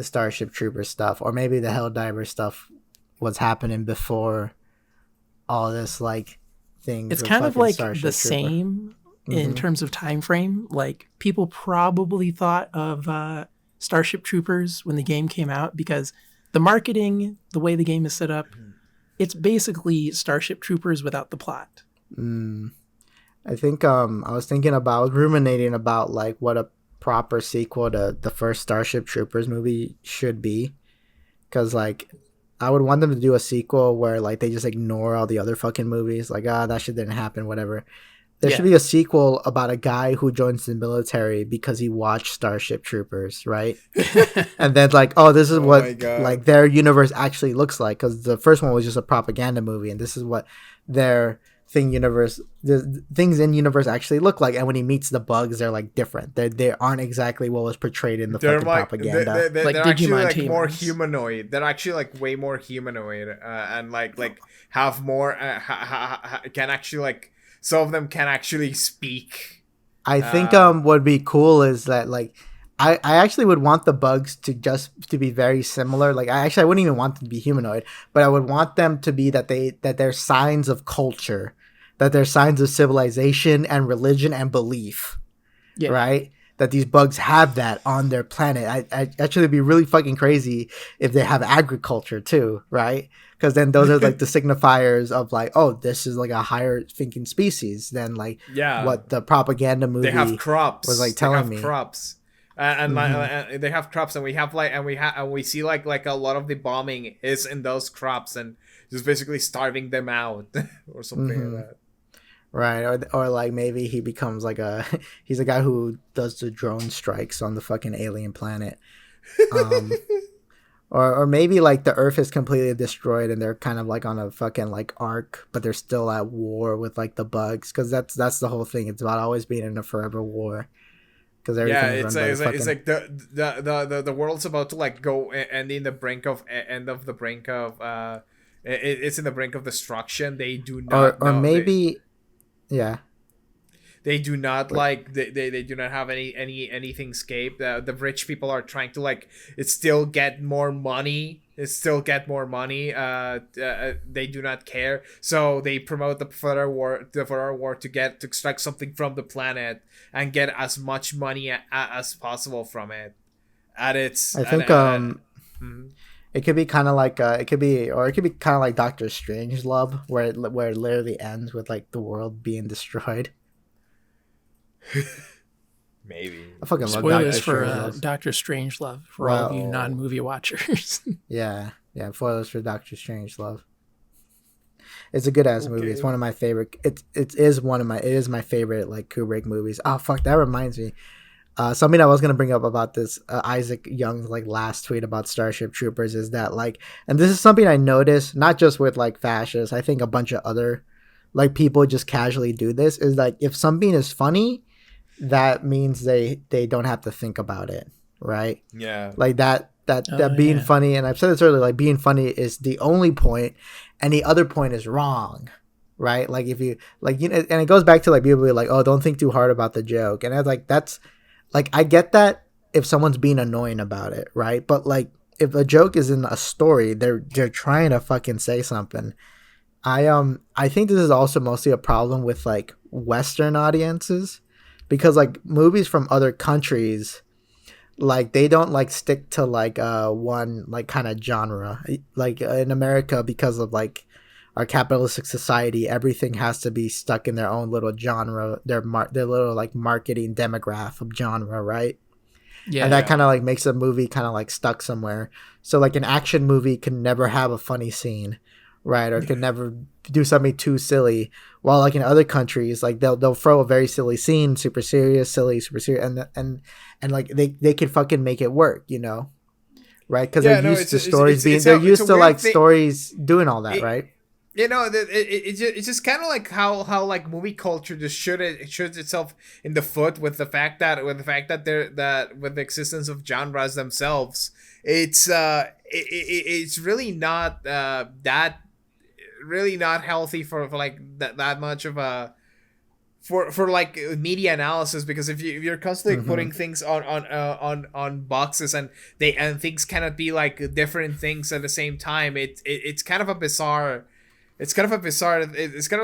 Starship Trooper stuff, or maybe the Helldiver stuff was happening before all this like thing. It's kind of like the same in terms of time frame. Like people probably thought of Starship Troopers when the game came out because the marketing, the way the game is set up, it's basically Starship Troopers without the plot. I think I was ruminating about like what a proper sequel to the first Starship Troopers movie should be, because like I would want them to do a sequel where like they just ignore all the other fucking movies, like that shit didn't happen, whatever. There should be a sequel about a guy who joins the military because he watched Starship Troopers, right? And then like, this is what like their universe actually looks like, because the first one was just a propaganda movie, and this is what their the things in universe actually look like. And when he meets the bugs, they're like different. They aren't exactly what was portrayed in the fucking propaganda. They're actually like more humanoid. They're actually like way more humanoid, and like have more can actually like some of them can actually speak. I think what would be cool is that like I actually would want the bugs to be very similar. Like I wouldn't even want them to be humanoid, but I would want them to be that they're signs of culture, that they're signs of civilization and religion and belief, right? that these bugs have that on their planet. I actually it'd be really fucking crazy if they have agriculture too, right? Because then those are like the signifiers of like, oh, this is like a higher thinking species than like what the propaganda movie they have crops was like telling me. Crops. And they have crops, and we see like a lot of the bombing is in those crops, and just basically starving them out or something like that. Right, or like maybe he becomes like he's a guy who does the drone strikes on the fucking alien planet, or maybe like the Earth is completely destroyed and they're kind of like on a fucking like arc, but they're still at war with like the bugs, because that's the whole thing. It's about always being in a forever war. It's like the world's about to like go and in the brink of it's in the brink of destruction. They do not or maybe they do not like they do not have anything escape. The rich people are trying to like still get more money. They do not care, so they promote the further war to extract something from the planet and get as much money as possible from it. It could be kind of like it could be kind of like Doctor Strangelove, where it literally ends with like the world being destroyed. Maybe. I fucking love spoilers for Doctor Strangelove for all of you non-movie watchers. yeah, spoilers for Doctor Strangelove. It's a good ass movie. It's one of my favorite. It is my favorite like Kubrick movies. Oh fuck, that reminds me. Something I was gonna bring up about this Isaac Young's like last tweet about Starship Troopers is that like, and this is something I noticed not just with like fascists. I think a bunch of other like people just casually do this. Is like if something is funny, that means they don't have to think about it, right? Yeah, like that being funny, and I've said this earlier, like being funny is the only point, and the other point is wrong, right? Like if you like, you know, and it goes back to like people be like, oh, don't think too hard about the joke, and I was like, that's like, I get that if someone's being annoying about it, right? But like if a joke is in a story, they're trying to fucking say something. I think this is also mostly a problem with like Western audiences, because like movies from other countries, like they don't like stick to like one like kind of genre. Like in America, because of like our capitalistic society, everything has to be stuck in their own little genre, their little like marketing demographic of genre, right? Yeah, and that kind of like makes a movie kind of like stuck somewhere. So like an action movie can never have a funny scene, right? Or can never do something too silly. While like in other countries, like they'll throw a very silly scene, super serious, and like they can fucking make it work, you know, right? Because they're used to stories being, they're used to like stories doing all that, right? You know, it's just kind of like how like movie culture just shoots itself in the foot with the fact that with the existence of genres themselves, it's really not really not healthy for like that much of a for like media analysis, because if you're constantly putting things on boxes and things cannot be like different things at the same time, it's kind of a bizarre. It's kind of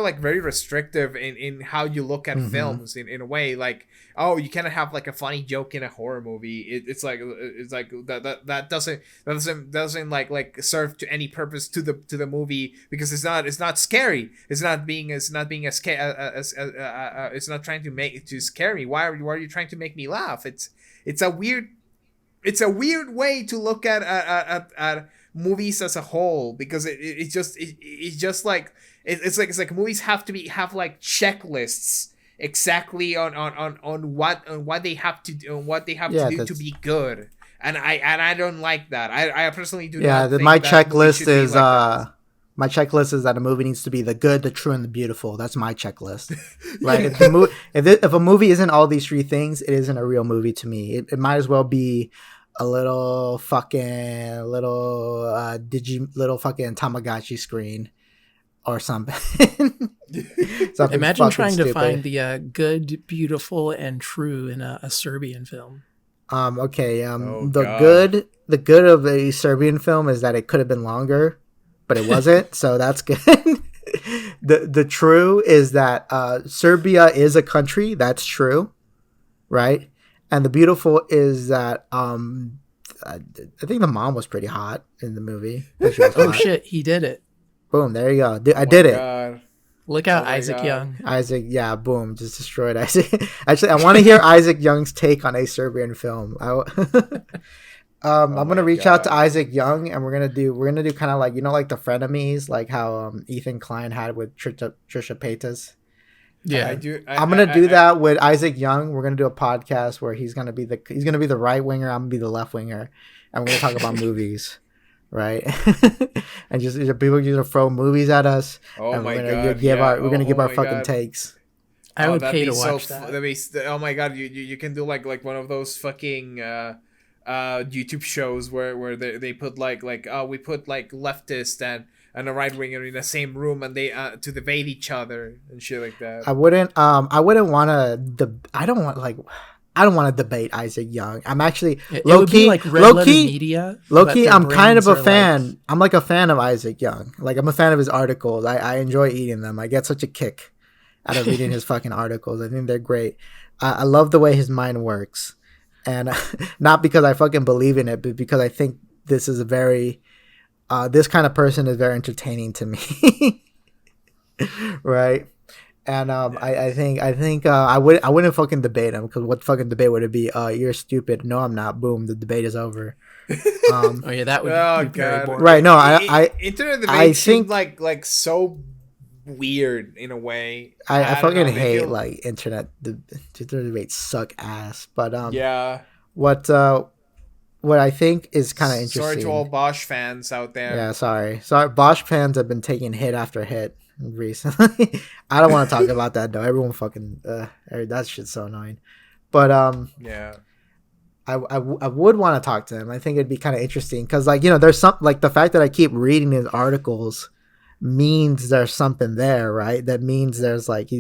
like very restrictive in how you look at films in a way. Like, oh, you cannot have like a funny joke in a horror movie. It's like that doesn't like serve to any purpose to the movie, because it's not scary. It's not trying to make it to scare me. Why are you trying to make me laugh? It's a weird way to look at movies as a whole, because it's just like movies have like checklists exactly on what they have to do, to be good, and I don't like that. I personally do not think my checklist is my checklist is that a movie needs to be the good, the true, and the beautiful. That's my checklist. Right? If a movie isn't all these three things, it isn't a real movie to me. It might as well be a little fucking Tamagotchi screen or something. Imagine trying to find the good, beautiful, and true in a Serbian film. The good of a Serbian film is that it could have been longer, but it wasn't, so that's good. The true is that Serbia is a country, that's true, right? And the beautiful is that I think the mom was pretty hot in the movie. She was Oh hot. shit, he did it. Boom, there you go. I Oh did my it. God. Look out, Oh my Isaac God. Young. Isaac, yeah, boom, just destroyed Isaac. Actually, I want to hear Isaac Young's take on a Serbian film. I'm gonna my reach out to God. Isaac Young, and we're gonna do kind of like like the frenemies, like how Ethan Klein had with Trisha Paytas. Yeah. I'm gonna do that with Isaac Young. We're gonna do a podcast where he's gonna be the right winger. I'm gonna be the left winger, and we're gonna talk about movies, right? And just people are gonna throw movies at us. Oh and my we're gonna God. give Yeah. our Oh fucking my God. takes. I would that'd pay be to so watch that. that'd be, oh my God, you can do like one of those fucking YouTube shows where they put like we put like leftist and a right winger in the same room and they to debate each other and shit like that. I wouldn't want to. I don't want to debate Isaac Young. I'm actually It low would key, be like red low letter key, media. low but key. their I'm kind of brains a are fan. like- I'm like a fan of Isaac Young. Like I'm a fan of his articles. I enjoy eating them. I get such a kick out of reading his fucking articles. I think they're great. I love the way his mind works, and not because I fucking believe in it, but because I think this is a very this kind of person is very entertaining to me. Right. And I think I wouldn't fucking debate him, because what fucking debate would it be? You're stupid. No, I'm not. Boom, the debate is over. Oh yeah, that would be very God. boring. Right. No, I internet I debates seem think- like so weird in a way. I don't fucking know, they hate feel- like internet debates suck ass. But Yeah. what I think is kind of interesting. Sorry to all Bosch fans out there. Yeah, sorry. Bosch fans have been taking hit after hit recently. I don't want to talk about that though. Everyone fucking that shit's so annoying. But Yeah. I would want to talk to him. I think it'd be kind of interesting because there's some like the fact that I keep reading his articles means there's something there, right? That means there's like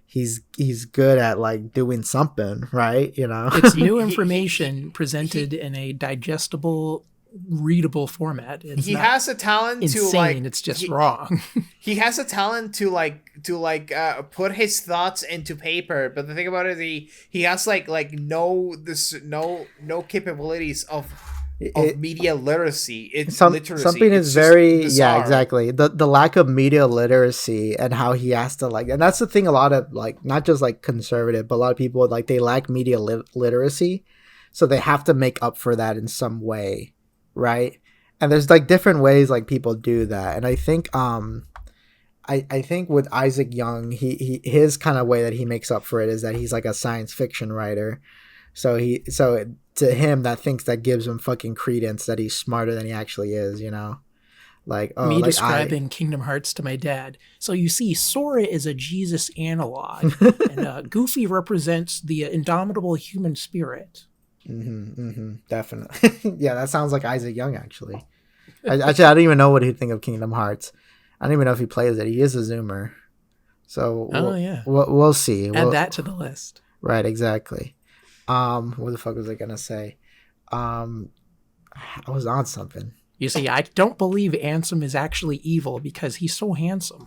he's good at like doing something, right? It's new information presented in a digestible, readable format. It's He not has a talent insane. to like It's just he- wrong. He has a talent to put his thoughts into paper, but the thing about it is he has no capabilities of media literacy. It's literacy. Something It's is just very bizarre. exactly the lack of media literacy and how he has to and that's the thing. A lot of not just conservative, but a lot of people they lack media literacy, so they have to make up for that in some way, right? And there's different ways people do that, and I think I think with Isaac Young, his kind of way that he makes up for it is that he's a science fiction writer. So to him, that gives him fucking credence that he's smarter than he actually is, Me describing Kingdom Hearts to my dad. So you see, Sora is a Jesus analog, and Goofy represents the indomitable human spirit. Definitely. Yeah, that sounds like Isaac Young, actually. I don't even know what he'd think of Kingdom Hearts. I don't even know if he plays it. He is a Zoomer. So we'll see. Add that to the list. Right, exactly. What the fuck was I gonna say? I was on something. You see, I don't believe Ansem is actually evil because he's so handsome.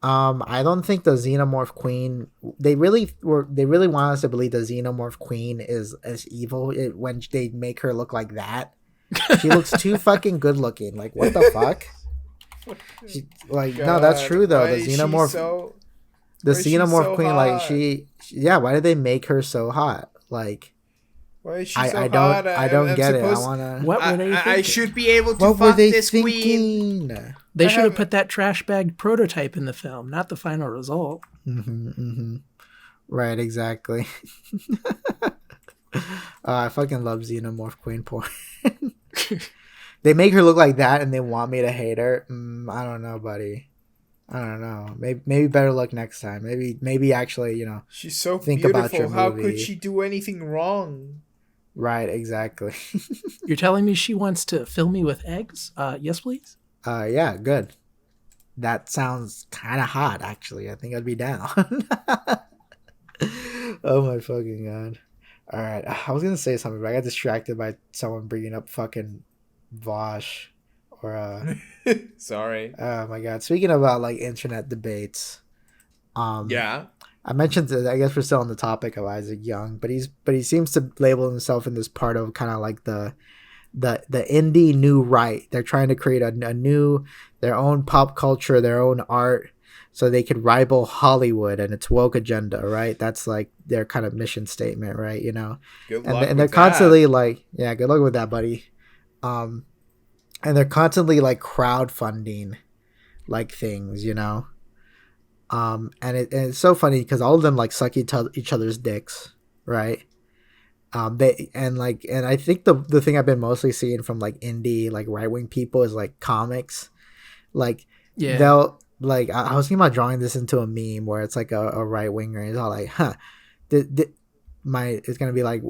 I don't think the Xenomorph Queen. They really want us to believe the Xenomorph Queen is evil when they make her look like that. She looks too fucking good looking. What the fuck? No, that's true though. Why The is she Xenomorph. The why is she Xenomorph so Queen, hot? yeah. Why did they make her so hot? Why is she I so don't hot? I don't I'm get it. I supposed- wanna. What were they thinking? I should be able to What were fuck they this queen. thinking? They I should have have- put that trash bag prototype in the film, not the final result. Right, exactly. I fucking love Xenomorph Queen porn. They make her look like that, and they want me to hate her. I don't know, buddy. I don't know. Maybe better luck next time. Maybe actually, She's so think beautiful. about your How movie. could she do anything wrong? Right, exactly. You're telling me she wants to fill me with eggs? Yes, please. Yeah, good. That sounds kind of hot, actually. I think I'd be down. Oh my fucking god! All right, I was gonna say something, but I got distracted by someone bringing up fucking Vosh or Sorry. oh my god. Speaking about internet debates, Yeah. I mentioned that, I guess we're still on the topic of Isaac Young, but he seems to label himself in this part of kind of like the indie new right. They're trying to create a new, their own pop culture, their own art, so they could rival Hollywood and its woke agenda, right? That's like their kind of mission statement, right? You know, Good luck and they're with constantly like, yeah, good luck with that, buddy. And they're constantly like crowdfunding like things, you know. And it's so funny because all of them like suck each other's dicks, right? And I think the thing I've been mostly seeing from like indie like right wing people is like comics, like they'll like I was thinking about drawing this into a meme where it's like a right winger is all like, huh, it's gonna be like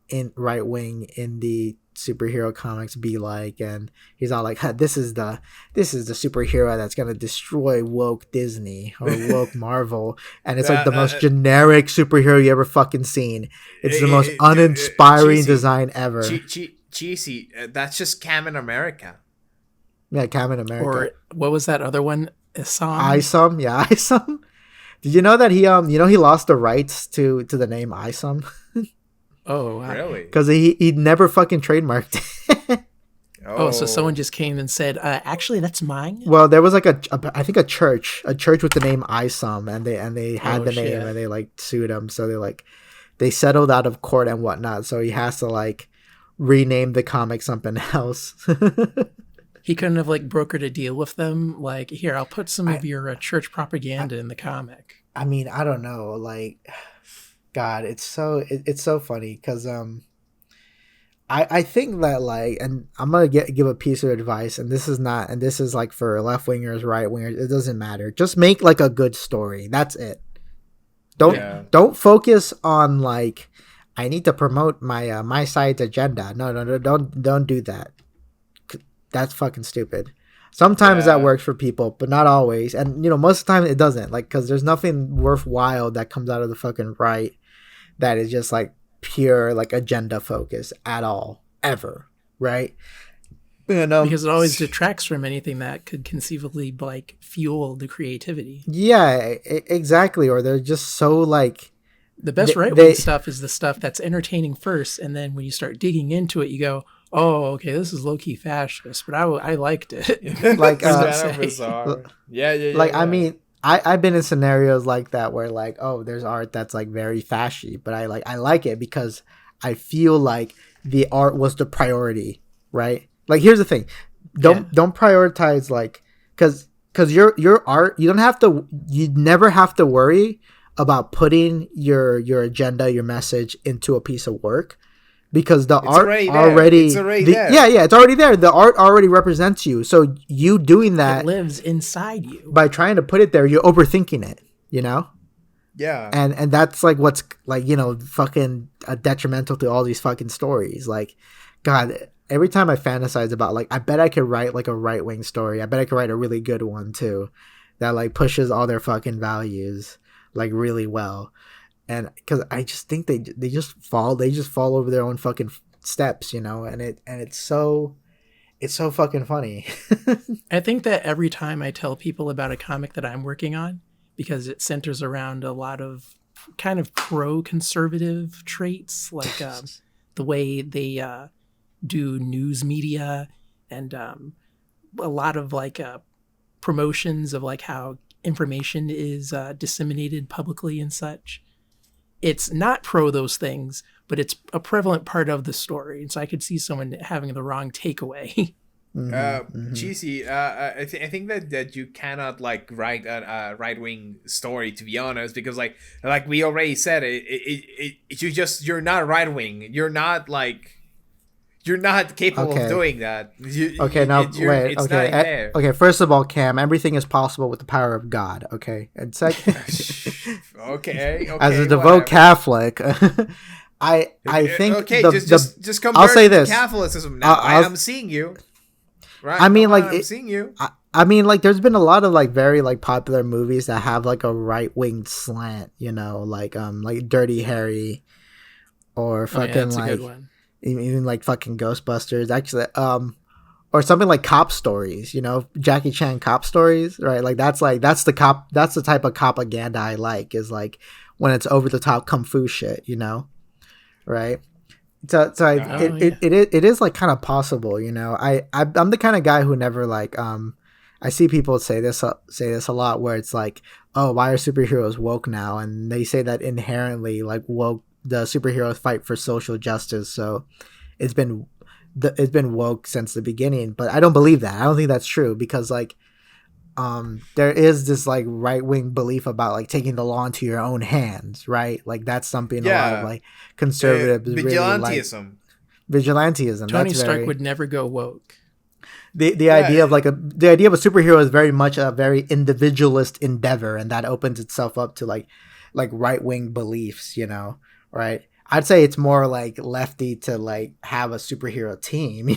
in right wing indie superhero comics be like, and he's all like, huh, this is the superhero that's gonna destroy woke Disney or woke Marvel, and it's like the most generic superhero you ever fucking seen. It's the most uninspiring design ever. Cheesy, that's just Cam in America. Yeah, Cam in America. Or what was that other one? Isom, yeah, Isom. Did you know that he lost the rights to the name Isom? Oh, wow. Really? Because he never fucking trademarked it. Oh, so someone just came and said, actually, that's mine? Well, there was like I think a church with the name Isom, and they had the name, and they like sued him. So they settled out of court and whatnot. So he has to like rename the comic something else. He couldn't have like brokered a deal with them. Like, here, I'll put some of your church propaganda in the comic. I mean, I don't know. Like, God, it's so funny because I think that like, and I'm gonna give a piece of advice, and this is like for left wingers, right wingers. It doesn't matter. Just make like a good story. That's it. Don't focus on like, I need to promote my my side's agenda. No, don't do that. That's fucking stupid. Sometimes that works for people, but not always. And, you know, most of the time it doesn't. Like, because there's nothing worthwhile that comes out of the fucking right that is just, like, pure, like, agenda focus at all. Ever. Right? You know? Because it always detracts from anything that could conceivably, like, fuel the creativity. Yeah, exactly. Or they're just so, like... The best right-wing stuff is the stuff that's entertaining first, and then when you start digging into it, you go... Oh, okay. This is low-key fascist, but I liked it. Like, bizarre. Yeah. Like, I mean, I've been in scenarios like that where, like, oh, there's art that's like very fashy, but I like it because I feel like the art was the priority, right? Like, here's the thing: don't prioritize like because your art. You never have to worry about putting your agenda, your message into a piece of work. Because the art already there. Yeah, it's already there. The art already represents you. So you doing that, it lives inside you. By trying to put it there, you're overthinking it, you know? Yeah. And that's like what's like, you know, fucking detrimental to all these fucking stories. Like, God, every time I fantasize about like, I bet I could write like a right wing story. I bet I could write a really good one too, that like pushes all their fucking values like really well. And because I just think they just fall over their own fucking steps, you know, and it's so fucking funny. I think that every time I tell people about a comic that I'm working on, because it centers around a lot of kind of pro-conservative traits, like the way they do news media and a lot of like promotions of like how information is disseminated publicly and such. It's not pro those things, but it's a prevalent part of the story. And so I could see someone having the wrong takeaway. Cheesy, I think that you cannot like write a right wing story, to be honest, because like we already said, you're not right wing. You're not capable of doing that. Okay, first of all, Cam, everything is possible with the power of God, okay? And second, okay. As a devout Catholic, I think just convert I'll say this. To Catholicism now. I'm seeing you. Right. I mean, like, I'm seeing you. I mean, like, there's been a lot of like very like popular movies that have like a right wing slant, you know, like Dirty Harry, or fucking that's like a good one. Even like fucking Ghostbusters, actually, or something like cop stories, Jackie Chan cop stories, right? That's the type of propaganda I like, is like when it's over the top kung fu shit, right? It is like kind of possible, I'm the kind of guy who never like I see people say this a lot, where it's like, oh, why are superheroes woke now? And they say that inherently, like, woke, the superheroes fight for social justice, so it's been woke since the beginning. But I don't believe that. I don't think that's true, because like there is this like right wing belief about like taking the law into your own hands, right? Like that's something a lot of like conservatives really like. Vigilantism. Tony Stark would never go woke. The idea of like the idea of a superhero is very much a very individualist endeavor, and that opens itself up to like right wing beliefs, right? I'd say it's more like lefty to like have a superhero team,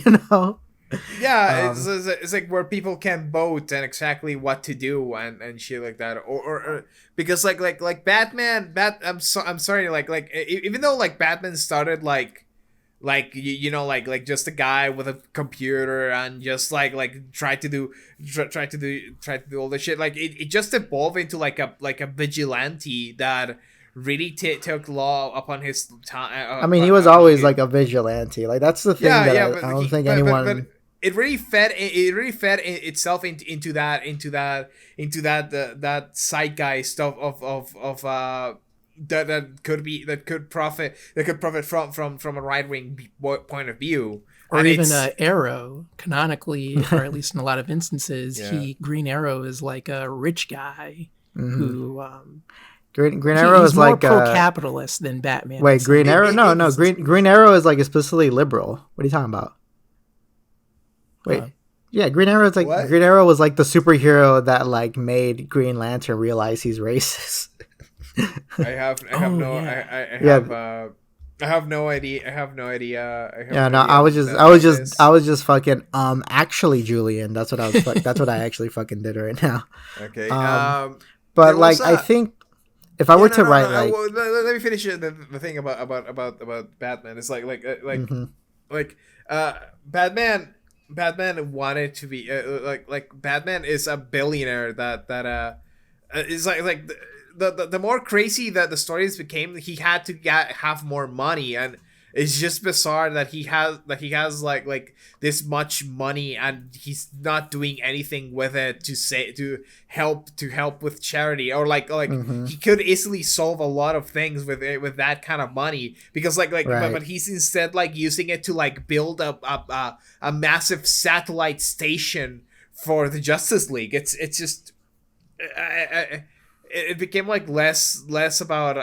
Yeah, it's like where people can vote and exactly what to do and shit like that, or because like Batman, I'm sorry, like even though like Batman started like just a guy with a computer and just like try to do all the shit, like it just evolved into like a vigilante that really took law upon his time. I mean, he was always like a vigilante. Like that's the thing I don't think anyone. But it really fed itself into that zeitgeist of that could profit from a right wing point of view, or and even Arrow canonically, or at least in a lot of instances, Green Arrow is like a rich guy who. Green Arrow is more like pro-capitalist than Batman. Wait, Green Arrow? No. Green Arrow is like explicitly liberal. What are you talking about? Wait, yeah, Green Arrow is like what? Green Arrow was like the superhero that like made Green Lantern realize he's racist. I have no idea. I was just fucking actually Julian. That's what I was. That's what I actually fucking did right now. Okay. But like I think. If I were to write, like, let me finish the thing about Batman. It's Batman wanted to be like Batman is a billionaire that is like the more crazy that the stories became, he had to have more money, and it's just bizarre that he has like this much money and he's not doing anything with it to help with charity, or like he could easily solve a lot of things with that kind of money, because right. but he's instead like using it to like build a massive satellite station for the Justice League. It's just it became like less about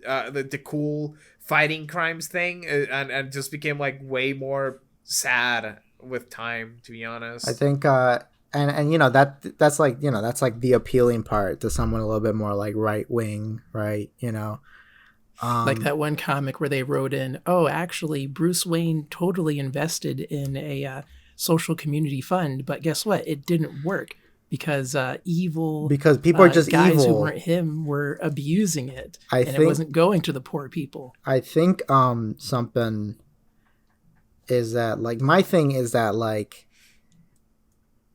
the cool fighting crimes thing, and just became like way more sad with time, to be honest. I think and that's like that's like the appealing part to someone a little bit more like right wing, right? Like that one comic where they wrote in, oh, actually Bruce Wayne totally invested in a social community fund, but guess what, it didn't work because people are just guys evil. Who weren't him were abusing it, it wasn't going to the poor people. I think something is that like my thing is that like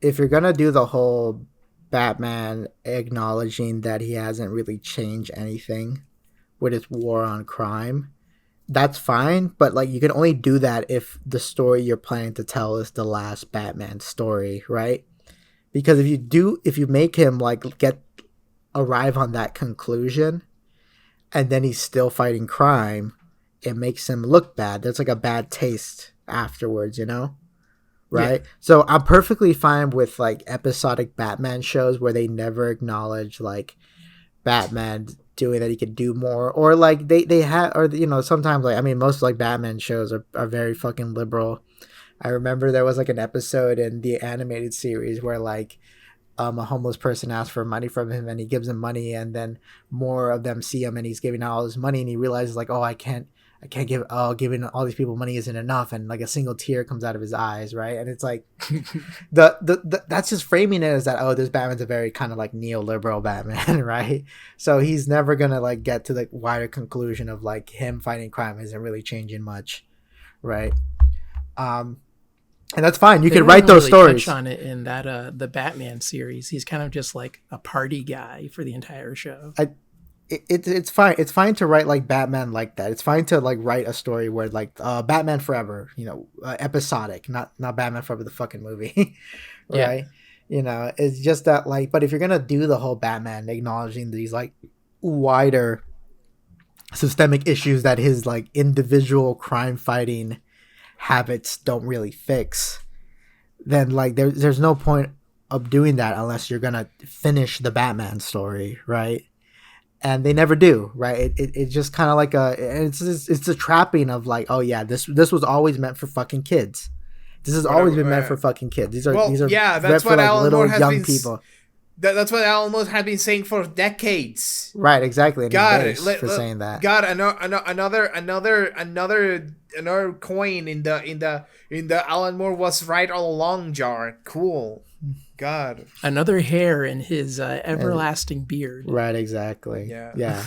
if you're gonna do the whole Batman acknowledging that he hasn't really changed anything with his war on crime, that's fine, but like you can only do that if the story you're planning to tell is the last Batman story, right? Because if you make him like arrive on that conclusion and then he's still fighting crime, it makes him look bad. There's like a bad taste afterwards, right? Yeah. So I'm perfectly fine with like episodic Batman shows where they never acknowledge like Batman doing that he could do more, or like they have, or sometimes like, I mean, most like Batman shows are very fucking liberal. I remember there was like an episode in the animated series where like a homeless person asks for money from him and he gives him money, and then more of them see him and he's giving out all his money, and he realizes like, oh, I can't giving all these people money isn't enough, and like a single tear comes out of his eyes, right? And it's like the that's just framing it as that, oh, this Batman's a very kind of like neoliberal Batman, right? So he's never gonna like get to the wider conclusion of like him fighting crime isn't really changing much, right? And that's fine. You They can didn't write those really stories. touch on it in that the Batman series. He's kind of just like a party guy for the entire show. It's fine. It's fine to write like Batman like that. It's fine to like write a story where like Batman Forever, episodic, not Batman Forever the fucking movie, right? Yeah. It's just that like, but if you're gonna do the whole Batman acknowledging these like wider systemic issues that his like individual crime fighting habits don't really fix, then like there's no point of doing that unless you're gonna finish the Batman story, right? And they never do, right? It's just kind of like it's a trapping of like, oh yeah, this was always meant for fucking kids. This has always been meant for fucking kids. These are that's meant for what like Alan little Moore has young been. people. That's what Alan Moore has been saying for decades. Right, exactly. And God, he's based for saying that. God, another coin in the Alan Moore was right all along jar. Cool. God. Another hair in his everlasting beard. Right, exactly. Yeah.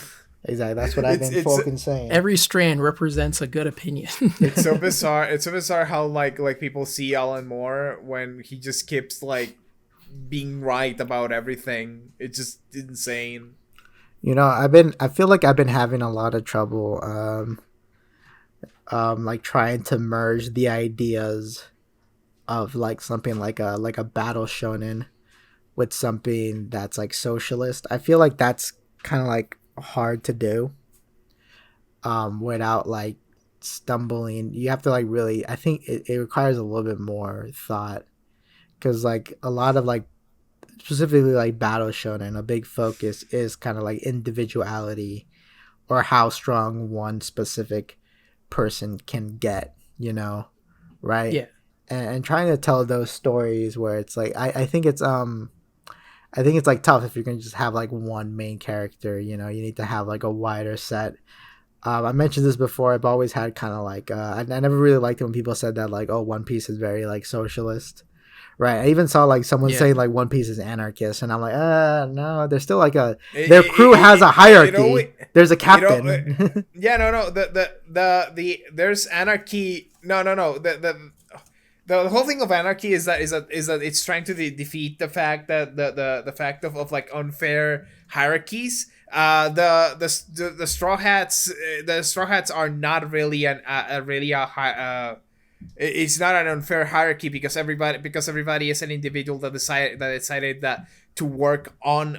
Exactly. That's what I've been fucking saying. Every strand represents a good opinion. It's so bizarre. It's so bizarre how like people see Alan Moore when he just keeps like being right about everything. It's just insane. I feel like I've been having a lot of trouble like trying to merge the ideas of like something like a battle shonen with something that's like socialist. I feel like that's kind of like hard to do without like stumbling. You have to like really, I think it requires a little bit more thought, because like a lot of like specifically like battle shonen, a big focus is kind of like individuality or how strong one specific person can get, right? Yeah. And trying to tell those stories where it's like I think it's like tough if you're gonna just have like one main character. You need to have like a wider set. I mentioned this before. I've always had kind of like I never really liked it when people said that like, oh, One Piece is very like socialist, right? I even saw like someone say like One Piece is anarchist, and I'm like, no, there's still like their crew has a hierarchy. There's a captain. There's anarchy. No. The whole thing of anarchy is that it's trying to defeat the fact that the fact of like unfair hierarchies. The straw hats are not really it's not an unfair hierarchy because everybody is an individual that decided that to work on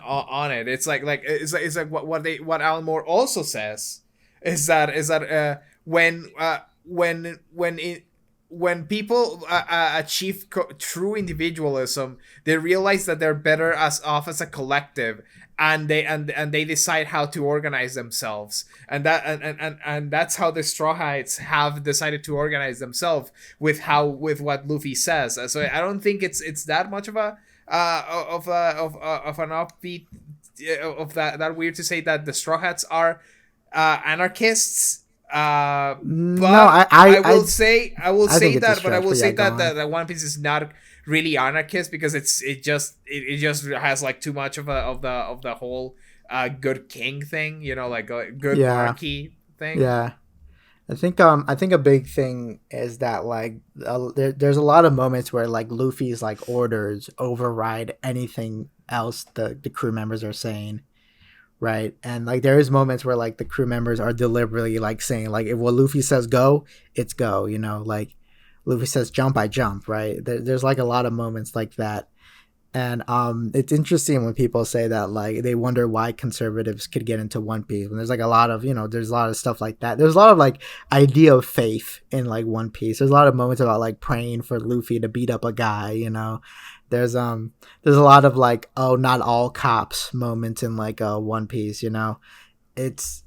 it. It's like what Alan Moore also says is that when people achieve true individualism, they realize that they're better off as a collective, and they decide how to organize themselves, and that's how the Straw Hats have decided to organize themselves with what Luffy says. So I don't think it's that much of an offbeat of that weird to say that the Straw Hats are anarchists. I will say that One Piece is not really anarchist because it just has like too much of the whole good king thing, like a good monarchy thing. Yeah, I think a big thing is that like there's a lot of moments where like Luffy's like orders override anything else the crew members are saying. Right, and like there is moments where like the crew members are deliberately like saying like if what Luffy says go, it's go. Like Luffy says jump, I jump. Right, there's like a lot of moments like that, and it's interesting when people say that like they wonder why conservatives could get into One Piece. And there's like a lot of there's a lot of stuff like that. There's a lot of like idea of faith in like One Piece. There's a lot of moments about like praying for Luffy to beat up a guy. There's a lot of like, oh, not all cops moments in like One Piece. It's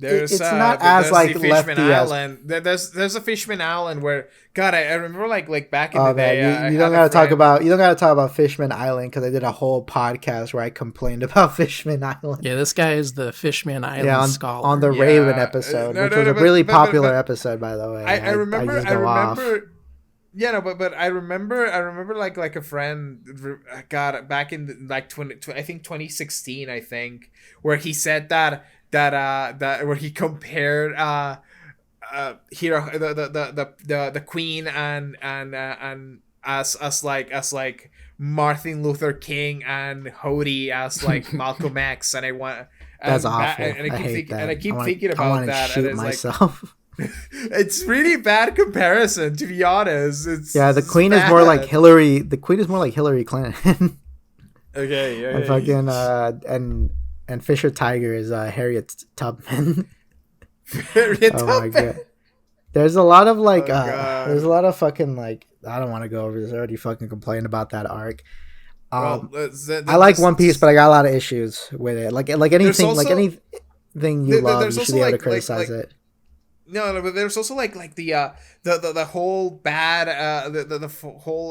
not as like lefty Island. There's a Fishman Island where God, I remember like back in the day. You don't gotta talk about Fishman Island because I did a whole podcast where I complained about Fishman Island. Yeah, this guy is the Fishman Island scholar on the Raven episode, which was a really popular episode, by the way. I remember. Yeah, no, but I remember like a friend got back in like 2016, I think, where he said that where he compared hero, the queen, and as like Martin Luther King, and Hodie as like Malcolm X, and I want That's awful. and I I keep hate that. and I keep wanna, thinking I about want to that, and shoot it's like myself. it's really bad comparison, to be honest. Yeah, the It's queen is more like bad. Hillary. The queen is more like Hillary Clinton. Okay, And okay. fucking and Fisher Tiger is Harriet Tubman. Harriet Oh my Tubman. god. There's a lot of like Oh there's a god. lot of fucking like I don't want to go over this. I already fucking complained about that arc. Well, Um I like One Piece, but I got a lot of issues with it. Like there's anything like also anything you love, there's you should also be able to criticize it. no, no, but there's also like the whole bad whole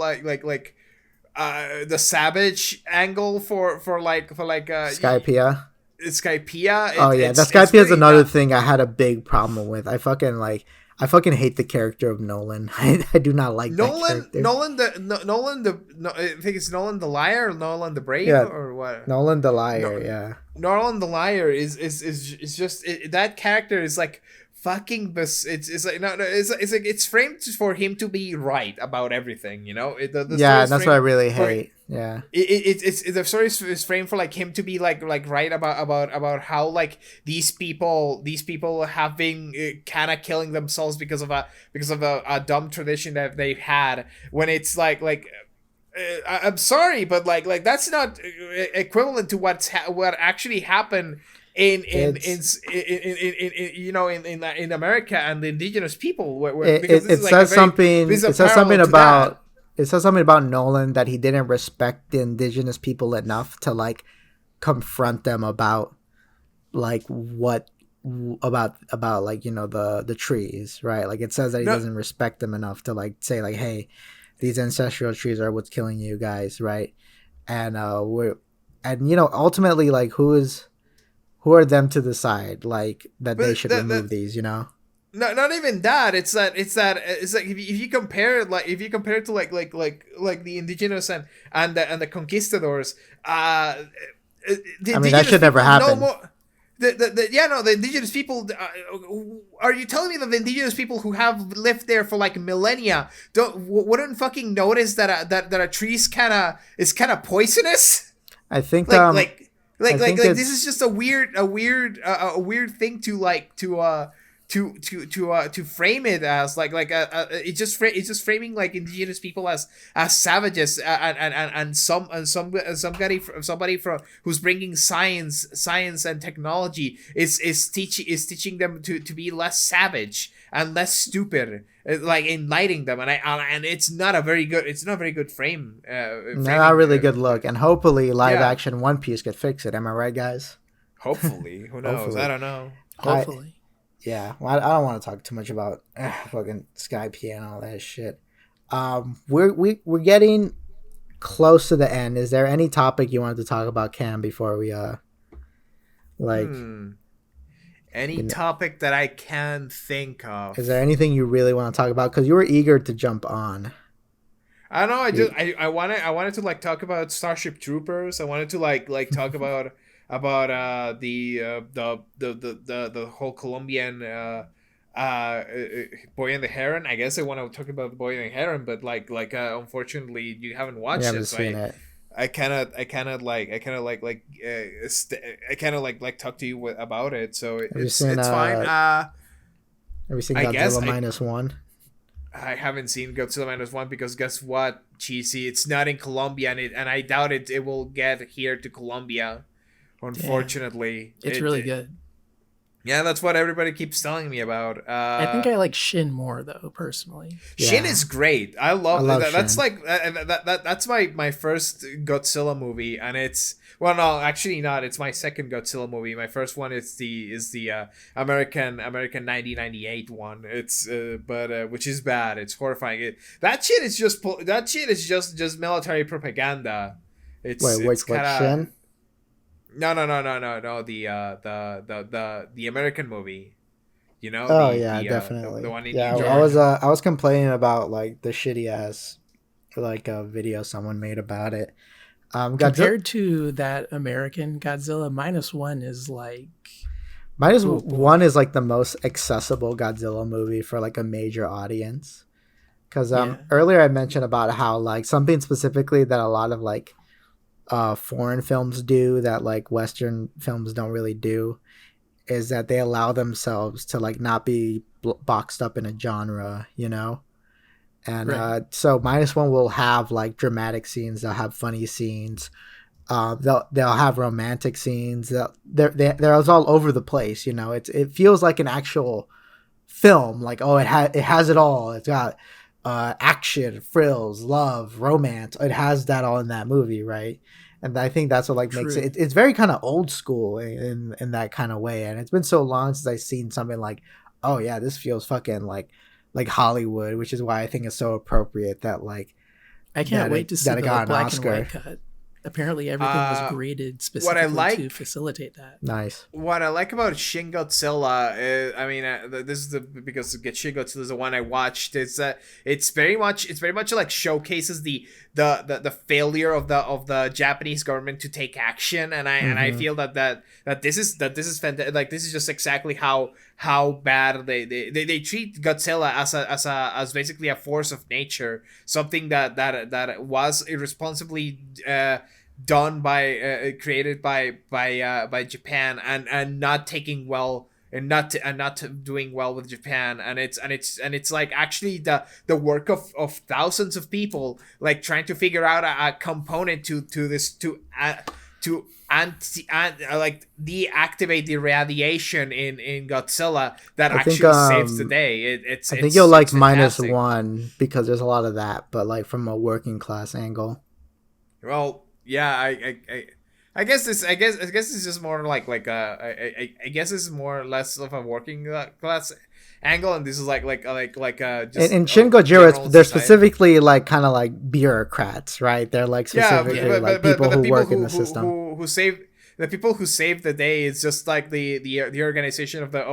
the savage angle for Skypiea. Skypiea. Oh yeah, that It's Skypiea is really another not. thing I had a big problem with. I fucking hate the character of Nolan. I do not like that character. I think it's Nolan the liar, or Nolan the brave, Yeah, or what? Nolan the No, liar. Yeah. Nolan the liar is just that character is like fucking this. It's like no, it's like it's framed for him to be right about everything. The story Yeah, is that's what I framed really for hate. Yeah. it's the story is framed for like him to be like right about how like these people have been kind of killing themselves because of a dumb tradition that they've had, when it's like I'm sorry, but like that's not equivalent to what actually happened It's in America and the indigenous people, because it says this something. is a It says parallel something to that. about. It says something about Nolan that he didn't respect the indigenous people enough to like confront them about like what about like the trees, right? Like it says that he No, doesn't respect them enough to like say like, hey, these ancestral trees are what's killing you guys, right? And ultimately like who are them to decide like that they but should remove these, you know? no, not even that. It's like if you compare it, like if you compare it to like the indigenous and the conquistadors, the I mean, that indigenous should never people know happen. more. The indigenous people. Are you telling me that the indigenous people who have lived there for like millennia wouldn't fucking notice that a tree's kind of poisonous? I think like like I think this is it's just a weird thing to like to frame it as it's just framing like indigenous people as savages, and somebody from who's bringing science and technology is teaching them to be less savage and less stupid, like enlightening them, and it's not a very good frame, not a framing, really good look, and hopefully live yeah. action One Piece could fix it. Am I right, guys? Hopefully, who knows? I Hopefully. don't know. I Hopefully. Yeah. Well, I don't want to talk too much about fucking Skype and all that shit. We're getting close to the end. Is there any topic you wanted to talk about, Cam, before we like Any you know, topic that I can think is there of. anything you really want to talk about? Because you were eager to jump on. I don't know. I just You, I wanted to like talk about Starship Troopers. I wanted to like talk about the whole Colombian Boy and the Heron. I guess I want to talk about the Boy and the Heron, but unfortunately you haven't you watched haven't it, so seen it. I kind of like talk to you about it. So Have you it's seen it's fine. have you seen I guess Godzilla -1? I haven't seen Godzilla -1 because guess what, Cheesy? It's not in Colombia, and I doubt it will get here to Colombia. Yeah, Unfortunately, it's really good. yeah, that's what everybody keeps telling me about. I think I like Shin more though, personally. Shin Yeah. is great. I I love love that. That's Shin. like that's my first Godzilla movie, and it's well, no, actually not. It's my second Godzilla movie. My first one is the American 1998 one. It's but which is bad. It's horrifying. That shit is just military propaganda. Wait, It's which kind what of Shin? no. The American movie. Oh The yeah, the definitely. one in Yeah, Egypt. Yeah. I was complaining about like the shitty ass like a video someone made about it. Godzilla. Compared to that American Godzilla, -1 is like Minus Oh, boy. one is like the most accessible Godzilla movie for like a major audience. Because Yeah. earlier I mentioned about how like something specifically that a lot of like foreign films do that like Western films don't really do is that they allow themselves to like not be boxed up in a genre, you know. And Right. so minus one will have like dramatic scenes. They'll have funny scenes. They'll have romantic scenes. They're all over the place. You know, it feels like an actual film. Like, oh, it has it all. It's got action, frills, love, romance. It has that all in that movie, right? And I think that's what like makes True. it's very kind of old school in that kind of way. And it's been so long since I've seen something like, oh yeah, this feels fucking like Hollywood, which is why I think it's so appropriate that like I can't wait to see that it the got an black Oscar. and white cut. Apparently, everything was graded specifically like- to facilitate that. Nice. What I like about Shin Godzilla is, I mean, this is because Shin Godzilla is the one I watched. Is that it's very much like showcases the failure of the Japanese government to take action, and I feel that this is fantastic. Like, this is just exactly how bad they treat Godzilla as basically a force of nature, something that was irresponsibly done by created by Japan, and not taking well and not doing well with Japan, and it's like actually the work of thousands of people like trying to figure out a component to this to like deactivate the radiation in Godzilla that I think, actually saves the day. I think you'll like it's minus fantastic. one because there's a lot of that, but like from a working class angle. Well, yeah, I guess it's just more like I guess this is more or less of a working class angle, and this is like just In Shin Gojira, general they're society. specifically like kind of like bureaucrats, right? They're like specifically like people who work in the system. who save the people who save the day. It's just like the organization of the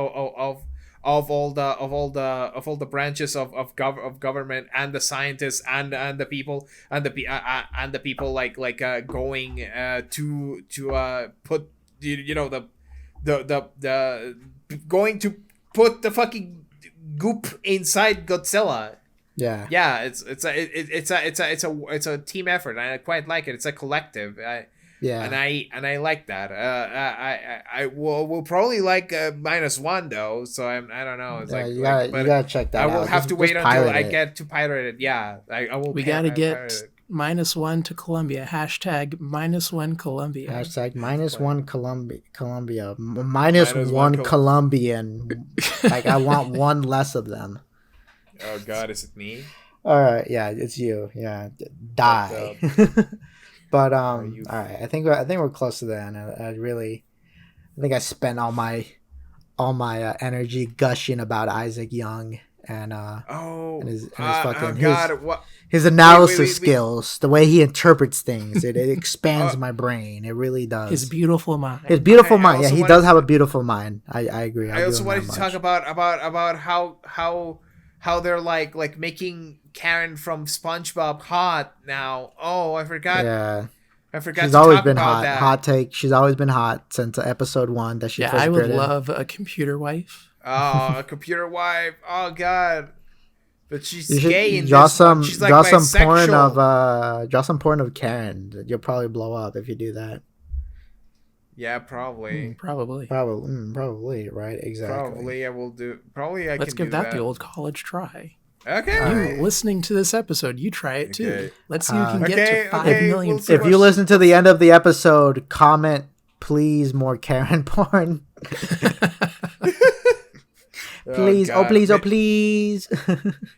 of all the branches of government, and the scientists, and the people, and the people like going to put the going to put the fucking goop inside Godzilla. Yeah. Yeah, it's a team effort, and I quite like it. It's a collective. Yeah. And I like that. I will probably like minus one though. So I don't know. It's Yeah, like, you but gotta check that I out. will have to Just wait until pirate I it. get to pirate it. Yeah, I will. We gotta pirate get it. -1 to Colombia. Hashtag -1 Colombia. Hashtag -1 Colombia. Minus Minus one one Colombian. Like I want one less of them. Oh God, is it me? All right, yeah, it's you. Yeah, die. But all right, I think we're close to the end. I think I spent all my energy gushing about Isaac Young and his fucking his analysis wait. skills, the way he interprets things. It expands my brain. It really does. His beautiful mind. His beautiful mind. Yeah, also he wanted does have a beautiful mind. I agree. I also wanted to talk about how they're like making Karen from SpongeBob hot now. Oh, I forgot. Yeah. I forgot. She's to always talk been about hot. that. Hot take. She's always been hot since episode 1 that she Yeah, first I would appeared in. love a computer wife. Oh, a computer wife. Oh God. But she's You should gay in draw this one. She's like draw some porn bisexual. of Karen. You'll probably blow up if you do that. Yeah, probably. Probably. Probably, right? Exactly. Probably I will do. Probably I Let's can give do that the old college try. Okay. You listening to this episode, you try it too. Okay. Let's see who can get Okay, to 5 okay, million. we'll see If you listen to the end of the episode, comment please more Karen porn. Please, God. please.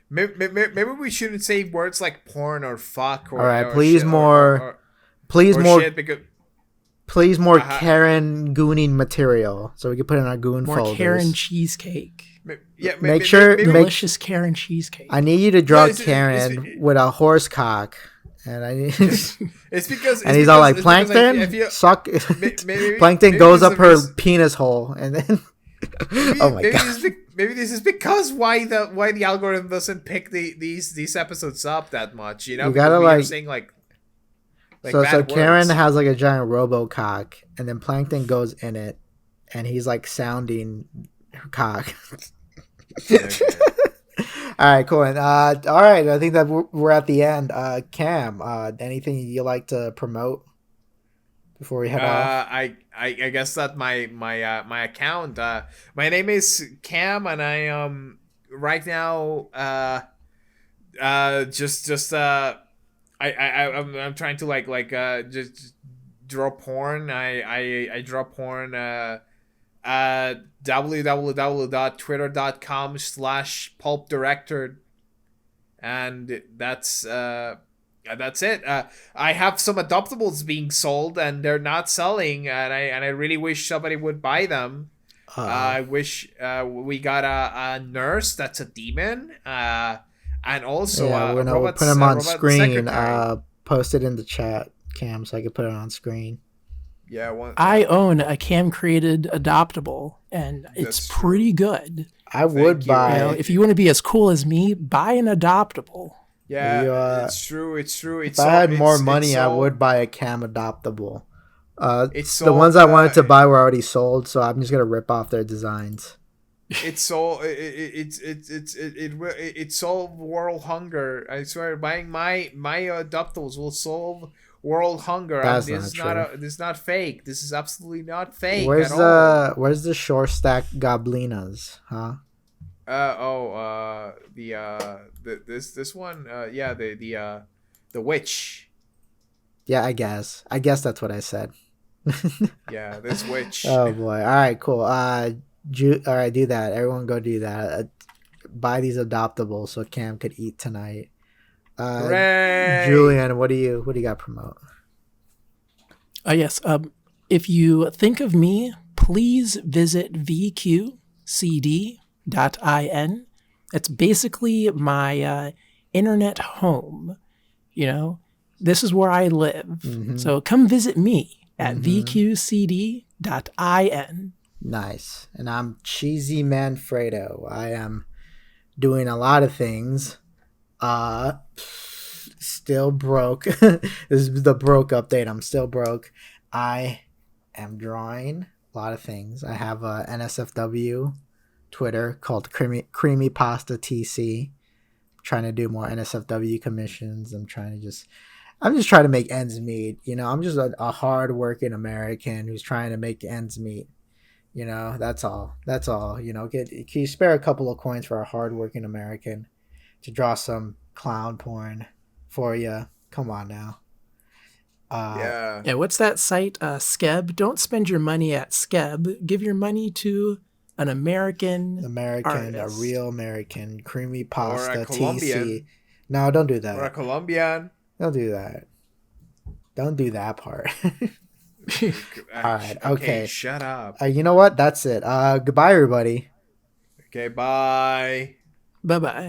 Maybe we shouldn't say words like porn or fuck or. All right, or please shit, more- or more shit because please more Uh-huh. Karen gooning material so we can put it in our goon More folders. Karen cheesecake. Make sure- maybe, make- Delicious Karen cheesecake. I need you to draw No, it's- Karen with a horse cock. And I need it's because and he's all like, it's because Plankton, I feel- suck. maybe- Plankton maybe goes this is up the her reason- penis hole, and then oh my god! Maybe this is because why the algorithm doesn't pick these episodes up that much. You know, You because gotta, we are like- saying like so bad Karen words. has like a giant robocock, and then Plankton goes in it, and he's like sounding her cock. Okay. All right, cool. And all right, I think that we're at the end. Cam, anything you like to promote before we head off? I guess that my account. My name is Cam, and I right now I'm trying to just draw porn. I draw porn. www.twitter.com/pulpdirector, and that's it. I have some adoptables being sold, and they're not selling, and I really wish somebody would buy them. I wish we got a nurse that's a demon, and also Yeah, we'll put him on screen. Post it in the chat, Cam, so I can put it on screen. Yeah, I own a Cam created adoptable, and it's pretty good. I would buy. If you want to be as cool as me, buy an adoptable. Yeah, it's true. If I had more money, I would buy a Cam adoptable. The ones I wanted to buy were already sold, so I'm just gonna rip off their designs. It's so it solve world hunger. I swear, buying my adoptables will solve world hunger. That's this is not fake. This is absolutely not fake. Where's the shore stack goblinas, huh? This one, the witch. Yeah, I guess that's what I said. Yeah, this witch. Oh boy. All right, cool. All right, do that. Everyone go do that. Buy these adoptables so Cam could eat tonight. Julian, what do you got to promote? Yes. If you think of me, please visit vqcd.in. It's basically my internet home. This is where I live. Mm-hmm. So come visit me at vqcd.in. Nice. And I'm Cheesymanfredo. I am doing a lot of things. Still broke. This is the broke update. I'm still broke. I am drawing a lot of things. I have a NSFW Twitter called Creamy Pasta TC. I'm trying to do more NSFW commissions. I'm just trying to make ends meet. I'm just a hard-working American who's trying to make ends meet. That's all. Can you spare a couple of coins for a hard-working American to draw some clown porn for you? Come on now. Yeah. What's that site? Skeb. Don't spend your money at Skeb. Give your money to an American artist. A real American. Creamy Pasta or a Colombian. TC. No, don't do that. Or a Colombian. Don't do that. Don't do that part. All right. Okay. Shut up. You know what? That's it. Goodbye, everybody. Okay. Bye. Bye-bye.